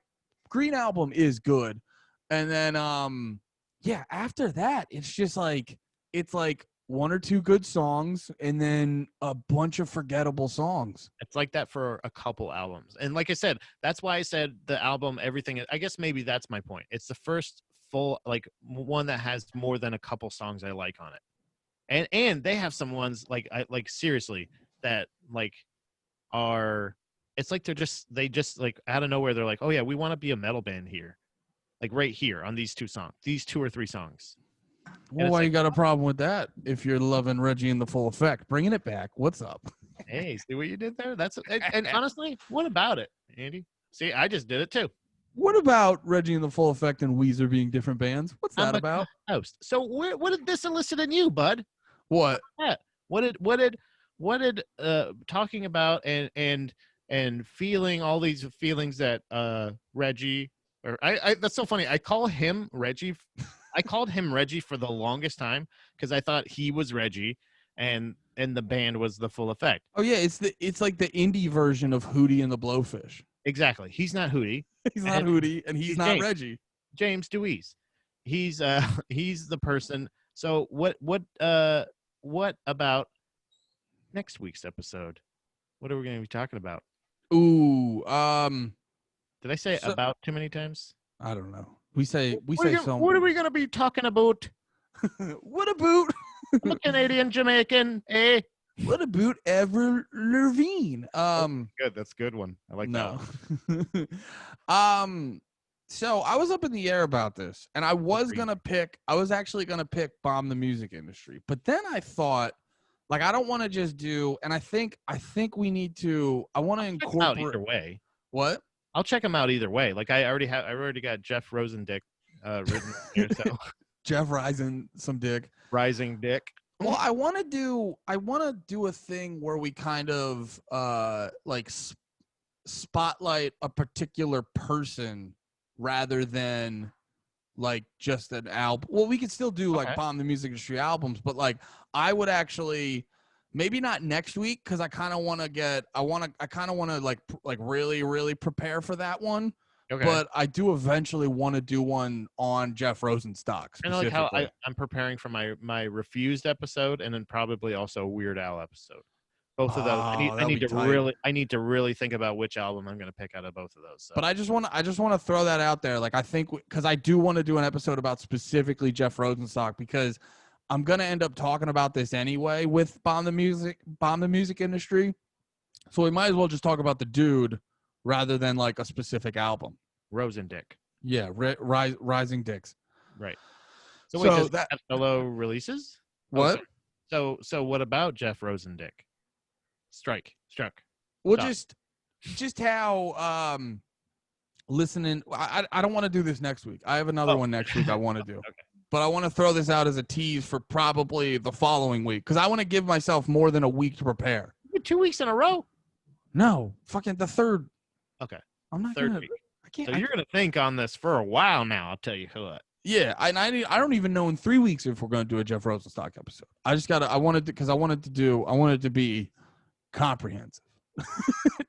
Green album is good, and then yeah, after that, it's just like it's like one or two good songs and then a bunch of forgettable songs. It's like that for a couple albums. And like I said, that's why I said the album, everything. I guess maybe that's my point. It's the first full, like, one that has more than a couple songs I like on it. And they have some ones like seriously that like are, it's like they just like out of nowhere they're like, oh yeah, we want to be a metal band here, like right here on these these 2 or 3 songs. And Well, it's why you like, got a problem with that? If you're loving Reggie in the full effect, bringing it back. What's up? hey, see what you did there? And honestly, what about it, Andy? See, I just did it too. What about Reggie in the full effect and Weezer being different bands? What's that I'm a about? host. So what did this elicit in you, bud? What? Yeah. What did talking about and feeling all these feelings that Reggie, or I that's so funny. I call him Reggie. I called him Reggie for the longest time because I thought he was Reggie and the band was the Full Effect. Oh yeah, it's like the indie version of Hootie and the Blowfish. Exactly. He's not Hootie. He's not Hootie and he's not James. Reggie. James Deweese. He's he's the person. So what about next week's episode? What are we going to be talking about? Ooh, Did I say about too many times? I don't know. We say so. What are we going to be talking about? What about I'm a Canadian Jamaican, eh? what about Ever Levine? Good. That's a good one. I like no. that one. So I was up in the air about this, and I was actually gonna pick Bomb the Music Industry, but then I thought, like, I don't want to just do, and I think we need to. I want to incorporate. Either way. What? I'll check them out either way. Like I already got Jeff Rosendick written here. So Jeff Rising some dick. Rising Dick. Well, I want to do a thing where we kind of spotlight a particular person rather than like just an album. Well, we could still do like Bomb the Music Industry albums, but like I would actually maybe not next week because I kind of want to like really prepare for that one. Okay. But I do eventually want to do one on Jeff Rosenstock. And like how I'm preparing for my Refused episode and then probably also a Weird Al episode. Both of those. I need to really think about which album I'm going to pick out of both of those. So. But I just want to throw that out there. Like I think because I do want to do an episode about specifically Jeff Rosenstock because I'm going to end up talking about this anyway with Bomb the Music Industry. So we might as well just talk about the dude rather than like a specific album. Rosendick. Yeah, Rising Dicks. Right. So wait, does that have solo releases? What? So what about Jeff Rosendick? Struck. Well, just how listening. I don't want to do this next week. I have another one next week I want to do. Okay. But I want to throw this out as a tease for probably the following week because I want to give myself more than a week to prepare. 2 weeks in a row? No, fucking the third. Okay. I'm not third week. I can't. So you're gonna think on this for a while now. I'll tell you what. Yeah, I don't even know in 3 weeks if we're gonna do a Jeff Rosenstock episode. I wanted to be comprehensive.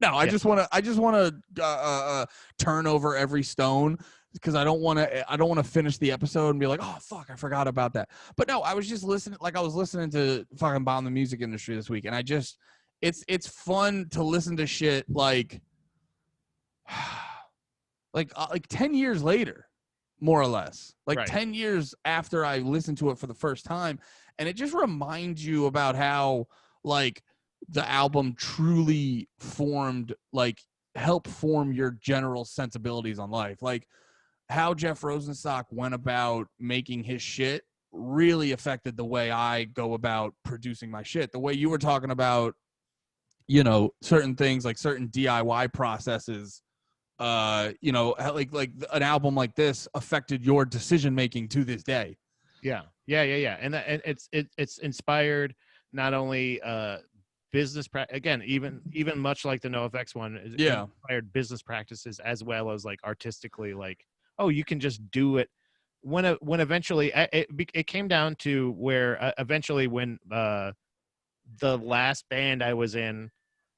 No, I just want to turn over every stone because I don't want to finish the episode and be like, oh fuck, I forgot about that. But no, I was just listening. Like I was listening to fucking Bomb the Music Industry this week, and I just it's fun to listen to shit like 10 years later, more or less, like right. 10 years after I listened to it for the first time. And it just reminds you about how like the album truly helped form your general sensibilities on life. Like how Jeff Rosenstock went about making his shit really affected the way I go about producing my shit. The way you were talking about, certain things like certain DIY processes, like an album like this affected your decision making to this day. Yeah. And it's inspired not only business again, even much like the NoFX one, inspired business practices as well as like artistically, like, oh, you can just do it. When eventually it came down to where eventually when the last band I was in,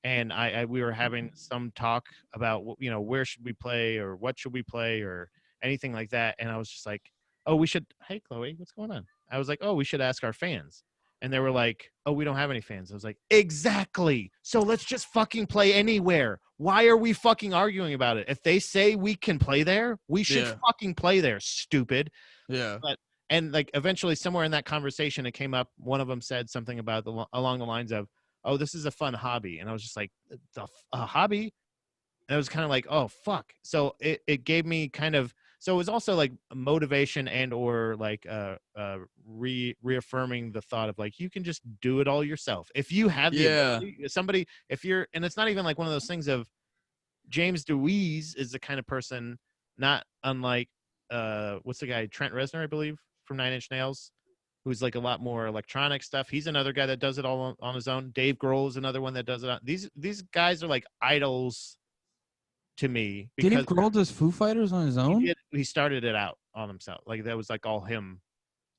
and we were having some talk about, where should we play or what should we play or anything like that. And I was just like, oh, we should, hey, Chloe, what's going on? I was like, oh, we should ask our fans. And they were like, oh, we don't have any fans. I was like, exactly. So let's just fucking play anywhere. Why are we fucking arguing about it? If they say we can play there, we should fucking play there, stupid. Yeah. But, and like eventually somewhere in that conversation, it came up. One of them said something about along the lines of, oh, this is a fun hobby. And I was just like, a hobby? And I was kind of like, oh, fuck. So it gave me kind of, so it was also like motivation and or like reaffirming the thought of like, you can just do it all yourself. If you have the ability, somebody, if you're, and it's not even like one of those things of James DeWeese is the kind of person, not unlike, what's the guy, Trent Reznor, I believe, from Nine Inch Nails, who's like a lot more electronic stuff. He's another guy that does it all on his own. Dave Grohl is another one that does it. These guys are like idols to me. Dave Grohl does Foo Fighters on his own? He started it out on himself. Like that was like all him.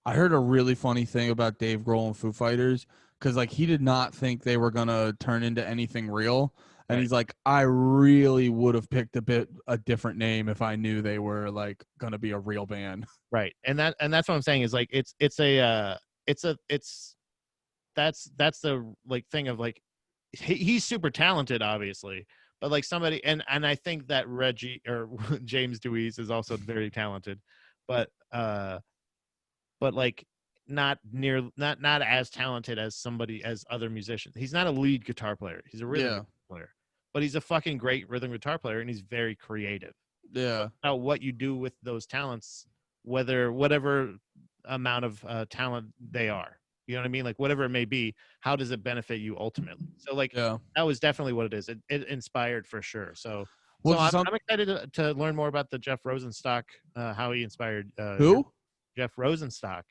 I heard a really funny thing about Dave Grohl and Foo Fighters because like he did not think they were gonna turn into anything real, and he's like, I really would have picked a different name if I knew they were like gonna be a real band. Right, and that's what I'm saying is like that's the like thing of like he's super talented, obviously. But like somebody, and I think that Reggie or James DeWeese is also very talented, but like not as talented as other musicians. He's not a lead guitar player. He's a rhythm guitar player, but he's a fucking great rhythm guitar player, and he's very creative. Yeah. Now, what you do with those talents, whatever amount of talent they are. You know what I mean? Like whatever it may be, how does it benefit you ultimately? So like that was definitely what it is. It inspired for sure. So, I'm excited to learn more about the Jeff Rosenstock, how he inspired who? Jeff Rosenstock.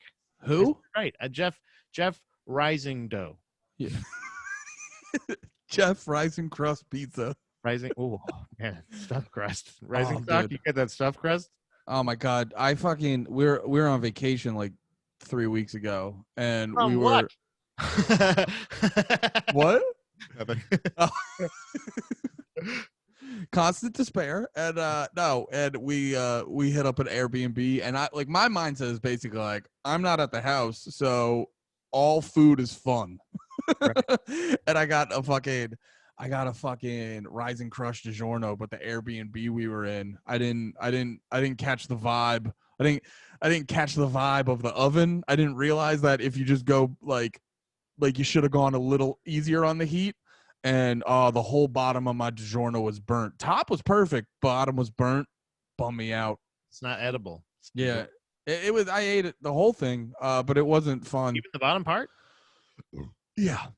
Who? Right. Jeff Rising Dough. Yeah. Jeff Rising Crust Pizza. Rising. Oh man, stuffed crust. Rising stock. You get that stuffed crust? Oh my god! We're on vacation like 3 weeks ago, and we were what? What? Nothing. Constant despair, and and we hit up an Airbnb, and I like my mindset is basically like I'm not at the house, so all food is fun. Right. And I got a fucking Rising Crush DiGiorno, but the Airbnb we were in, I didn't catch the vibe. I didn't catch the vibe of the oven. I didn't realize that if you just go like you should have gone a little easier on the heat. And the whole bottom of my DiGiorno was burnt. Top was perfect, bottom was burnt. Bummed me out. It's not edible. Yeah, it was. I ate it the whole thing, but it wasn't fun. Even the bottom part. Yeah. Wow.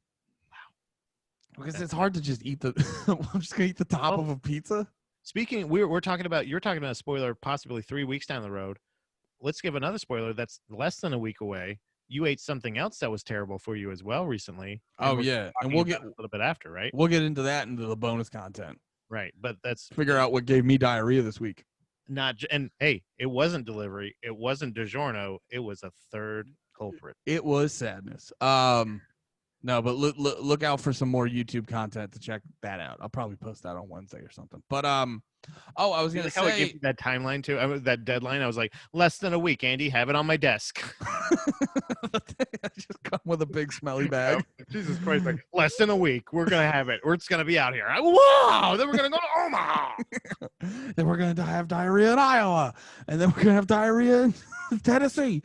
Because it's hard to just eat the. I'm just gonna eat the top of a pizza. Speaking, you're talking about a spoiler possibly 3 weeks down the road. Let's give another spoiler that's less than a week away. You ate something else that was terrible for you as well recently. Oh yeah, and we'll get a little bit after, right? We'll get into the bonus content. Right, but that's figure out what gave me diarrhea this week. And hey, it wasn't delivery, it wasn't DiGiorno, it was a third culprit. It was sadness. No, but look out for some more YouTube content to check that out. I'll probably post that on Wednesday or something. But I was gonna say, how it gave you that timeline too. That deadline. I was like, less than a week, Andy. Have it on my desk. I just come with a big smelly bag. Jesus Christ! Like less than a week, we're gonna have it. It's gonna be out here. Wow! Then we're gonna go to Omaha. Then we're gonna have diarrhea in Iowa, and then we're gonna have diarrhea in Tennessee.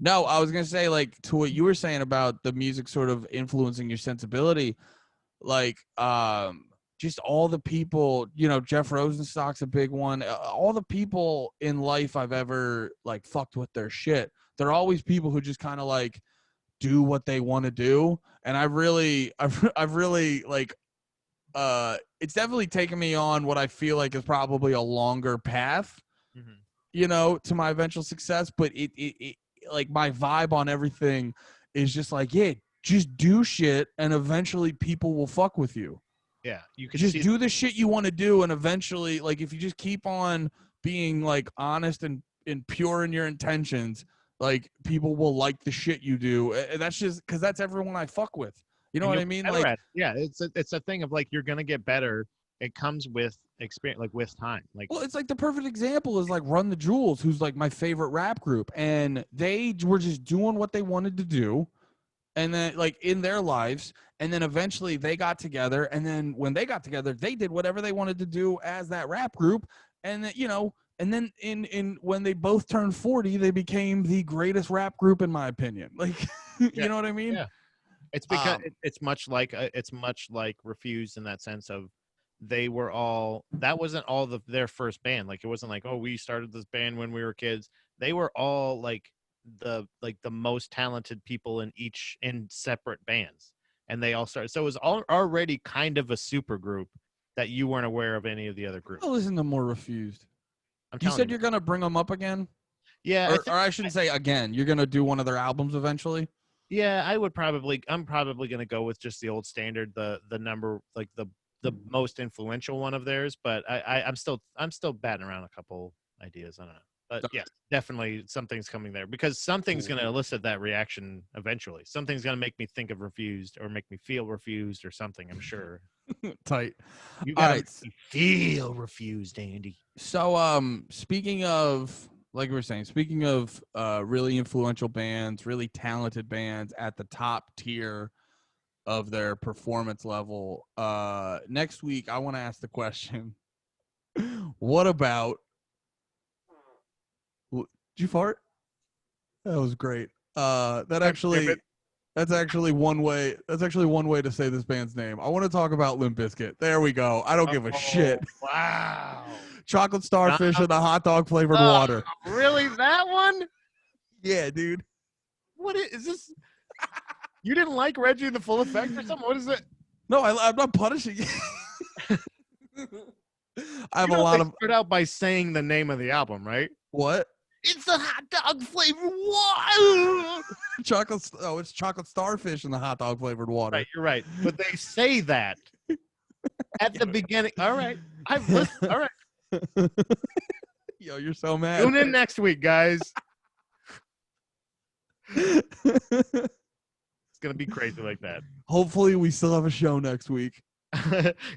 No, I was gonna say, like, to what you were saying about the music sort of influencing your sensibility, like just all the people, Jeff Rosenstock's a big one. All the people in life I've ever like fucked with their shit, they're always people who just kind of like do what they want to do, and I've really like it's definitely taken me on what I feel like is probably a longer path, to my eventual success, but it like my vibe on everything is just like, yeah, just do shit and eventually people will fuck with you. Yeah, you can just do the shit you want to do, and eventually, like, if you just keep on being like honest and pure in your intentions, like people will like the shit you do. And that's just because that's everyone I fuck with. You know what I mean? Like, yeah, it's a thing of like you're gonna get better it comes with experience, like with time. Like, Well, it's like the perfect example is like Run the Jewels, who's like my favorite rap group, and they were just doing what they wanted to do, and then like in their lives, and then eventually they got together, and then when they got together, they did whatever they wanted to do as that rap group, and then and then in when they both turned 40, they became the greatest rap group in my opinion. Like, you know what I mean? Yeah. It's because it's much like Refused in that sense of they were all, that wasn't all their first band. Like, it wasn't like, oh, we started this band when we were kids. They were all like the most talented people in separate bands, and they all started. So it was already kind of a super group that you weren't aware of any of the other groups. I'll listen to more Refused. I'm You telling said you. you're gonna bring them up again, Yeah, or I shouldn't say again. You're gonna do one of their albums eventually. yeah, I'm probably gonna go with just the old standard, the number, like the most influential one of theirs. But I'm still batting around a couple ideas. I don't know, but yes, definitely something's coming there, because something's gonna elicit that reaction eventually. Something's gonna make me think of Refused, or make me feel Refused, or something. I'm sure. Tight. You All gotta right. make me feel Refused, Andy. So, speaking of, like we were saying, speaking of really influential bands, really talented bands at the top tier of their performance level, next week I want to ask the question: what about? Did you fart? That was great. That's actually one way. That's actually one way to say this band's name. I want to talk about Limp Bizkit. There we go. I don't give a shit. Wow. Chocolate starfish and the hot dog flavored water. Really, that one? Yeah, dude. What is this? You didn't like Reggie in the Full Effect or something? What is it? No, I'm not punishing you. I have a lot of. Start out by saying the name of the album, right? What? It's the hot dog flavored water. Chocolate. Oh, it's chocolate starfish and the hot dog flavored water. Right, you're right. But they say that at the beginning. All right, I've listened. All right. Yo, you're so mad. Tune in next week, guys. It's gonna be crazy like that. Hopefully, we still have a show next week.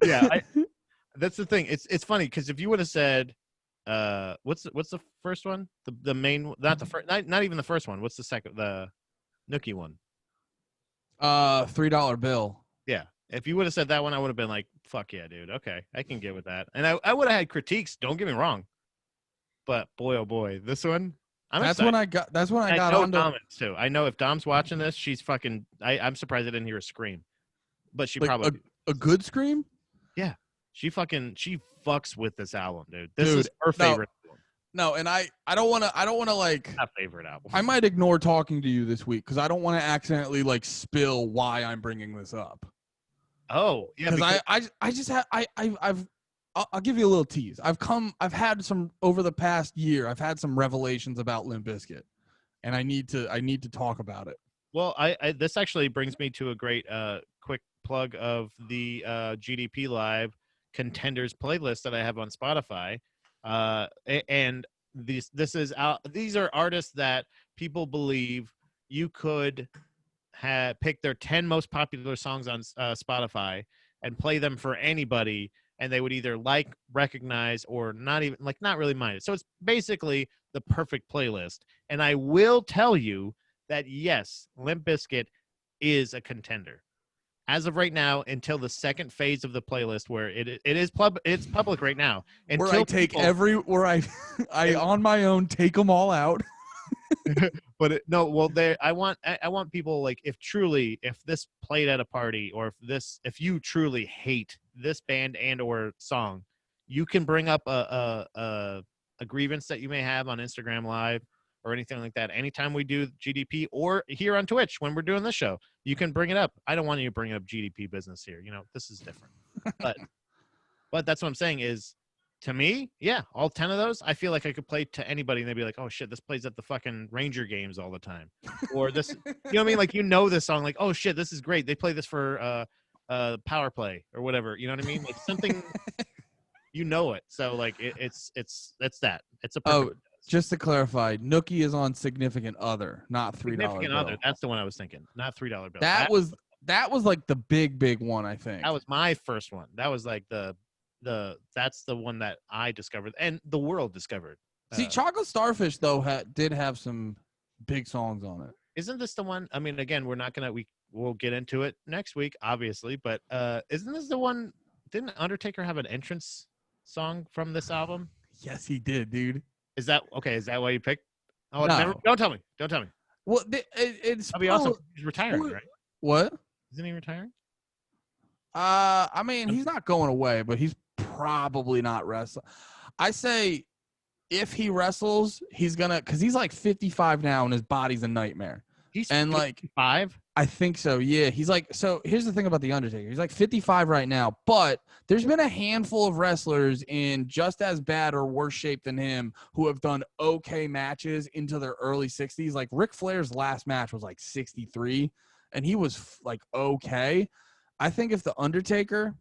Yeah, that's the thing. It's funny because if you would have said, what's the first one? The main, not the first, not even the first one. What's the second? The Nookie one. $3 bill. Yeah. If you would have said that one, I would have been like, fuck yeah, dude. Okay, I can get with that. And I would have had critiques. Don't get me wrong. But boy, oh boy, this one. That's when I got on Dom too. I know if Dom's watching this, she's fucking. I'm surprised I didn't hear a scream, but she probably a good scream. Yeah, she fucks with this album, dude. This is her favorite album. No, and I don't want to like not favorite album. I might ignore talking to you this week because I don't want to accidentally like spill why I'm bringing this up. Oh, yeah, because I just have I'll give you a little tease. I've had some over the past year. I've had some revelations about Limp Bizkit, and I need to talk about it. Well, I this actually brings me to a great quick plug of the GDP Live Contenders playlist that I have on Spotify, and these are artists that people believe you could pick their 10 most popular songs on Spotify and play them for anybody, and they would either recognize, or not really mind it. So it's basically the perfect playlist. And I will tell you that yes, Limp Bizkit is a contender as of right now, until the second phase of the playlist, where it's public right now. Where I take I on my own take them all out. But I want people, like, if this played at a party, or if you truly hate this band and or song, you can bring up a grievance that you may have on Instagram Live or anything like that. Anytime we do GDP, or here on Twitch when we're doing this show, you can bring it up. I don't want you to bring up GDP business here. This is different. But that's what I'm saying is, to me, yeah, all 10 of those, I feel like I could play to anybody and they'd be like, oh shit, this plays at the fucking Ranger games all the time. Or this, you know what I mean? Like, this song, like, oh shit, this is great. They play this for power play or whatever. You know what I mean? Like something, it. So like it's that. It's a perfect. Just to clarify, Nookie is on Significant Other, not $3 Significant bill. Other. That's the one I was thinking. Not $3 bill. That was like the big one, I think. That was my first one. That was like the that's the one that I discovered and the world discovered. See, Chocolate Starfish though did have some big songs on it. Isn't this the one? I mean, again, we'll get into it next week, obviously, but isn't this the one? Didn't Undertaker have an entrance song from this album? Yes, he did, dude. Is that okay? Is that why you picked? Oh, No. never, don't tell me. Don't tell me. Well, it's That'd be awesome. He's retiring, right? What? Isn't he retiring? I mean, he's not going away, but he's probably not wrestling. I say if he wrestles, he's gonna, because he's like 55 now and his body's a nightmare. He's and 55? Like, I think so, yeah. He's like, so here's the thing about The Undertaker. He's like 55 right now, but there's been a handful of wrestlers in just as bad or worse shape than him who have done okay matches into their early 60s. Like Ric Flair's last match was like 63, and he was like okay. I think if The Undertaker...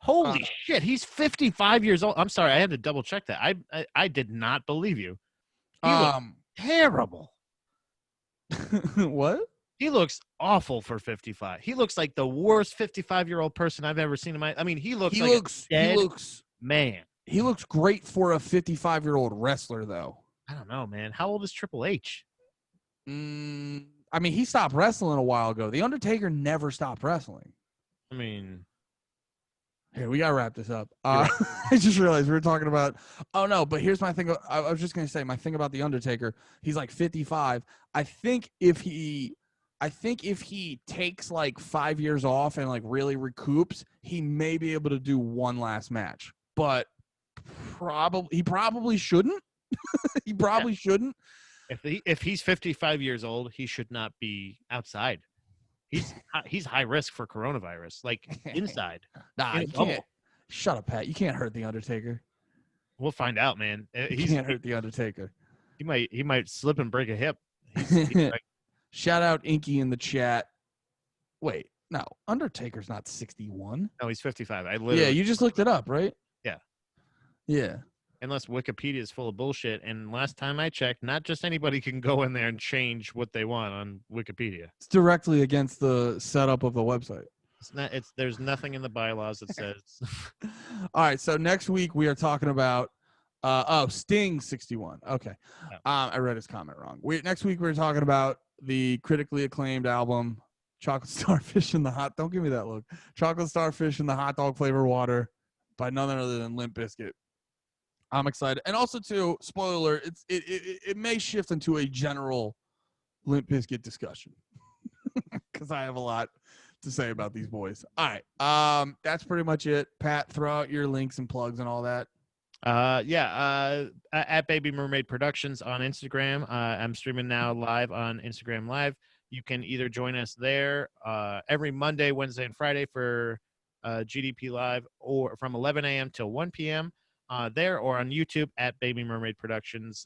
Holy shit, he's 55 years old. I'm sorry, I had to double check that. I did not believe you. He looks terrible. What? He looks awful for 55. He looks like the worst 55-year-old person I've ever seen in my. I mean, he looks like a dead man. He looks great for a 55-year-old wrestler, though. I don't know, man. How old is Triple H? I mean, he stopped wrestling a while ago. The Undertaker never stopped wrestling. I mean, here, we gotta wrap this up. I just realized we were talking about. Oh no, but here's my thing. I was just gonna say my thing about the Undertaker. He's like 55. I think if he takes like 5 years off and like really recoups, he may be able to do one last match. But he probably shouldn't. He probably shouldn't. If he's 55 years old, he should not be outside. He's high risk for coronavirus, like inside. Nah, you can't. Shut up, Pat. You can't hurt the Undertaker. We'll find out, man. You can't hurt the Undertaker. He might slip and break a hip. He's like, shout out Inky in the chat. Wait, no, Undertaker's not 61. No, he's 55. Yeah, you just looked it up, right? Yeah. Yeah. Unless Wikipedia is full of bullshit, and last time I checked, not just anybody can go in there and change what they want on Wikipedia. It's directly against the setup of the website. There's nothing in the bylaws that says. All right, so next week we are talking about Sting 61. Okay. Oh. I read his comment wrong. Next week we're talking about the critically acclaimed album Chocolate Starfish in the Hot. Don't give me that look. Chocolate Starfish in the Hot Dog Flavor Water by none other than Limp Bizkit. I'm excited. And also, too, spoiler alert, it may shift into a general Limp Bizkit discussion because I have a lot to say about these boys. All right. That's pretty much it. Pat, throw out your links and plugs and all that. At Baby Mermaid Productions on Instagram. I'm streaming now live on Instagram Live. You can either join us there every Monday, Wednesday, and Friday for GDP Live, or from 11 a.m. till 1 p.m. There, or on YouTube at Baby Mermaid Productions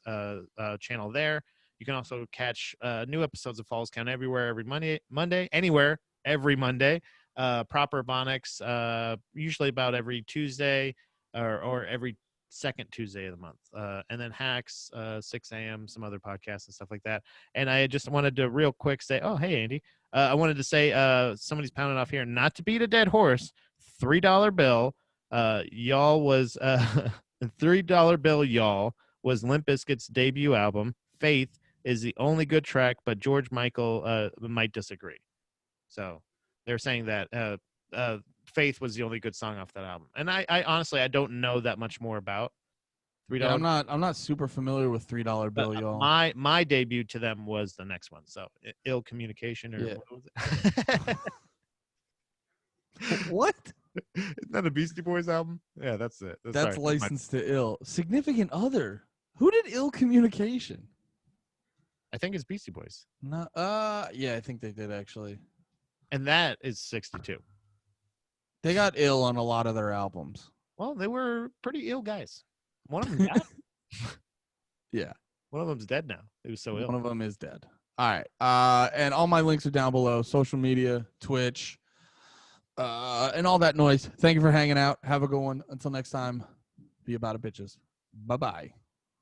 channel there. You can also catch new episodes of Falls Count everywhere every Monday, anywhere, every Monday. Proper Bonics, usually about every Tuesday or every second Tuesday of the month. And then Hacks, 6 a.m., some other podcasts and stuff like that. And I just wanted to real quick say, oh, hey, Andy. I wanted to say somebody's pounding off here, not to beat a dead horse, $3 bill. Y'all was $3 bill. Y'all was Limp Bizkit's debut album. Faith is the only good track, but George Michael might disagree. So they're saying that Faith was the only good song off that album. And I honestly I don't know that much more about $3. Yeah, I'm not super familiar with $3 bill, y'all. My debut to them was the next one. So Ill Communication, or what was it? What? Isn't that a Beastie Boys album? Yeah, that's it. That's Licensed to Ill. Significant Other. Who did Ill Communication? I think it's Beastie Boys. No, yeah, I think they did actually. And that is 62. They got ill on a lot of their albums. Well, they were pretty ill guys. One of them died. Yeah. One of them's dead now. He was so ill. One of them is dead. All right. And all my links are down below. Social media, Twitch, and all that noise. Thank you for hanging out. Have a good one. Until next time, be about it, bitches. Bye-bye.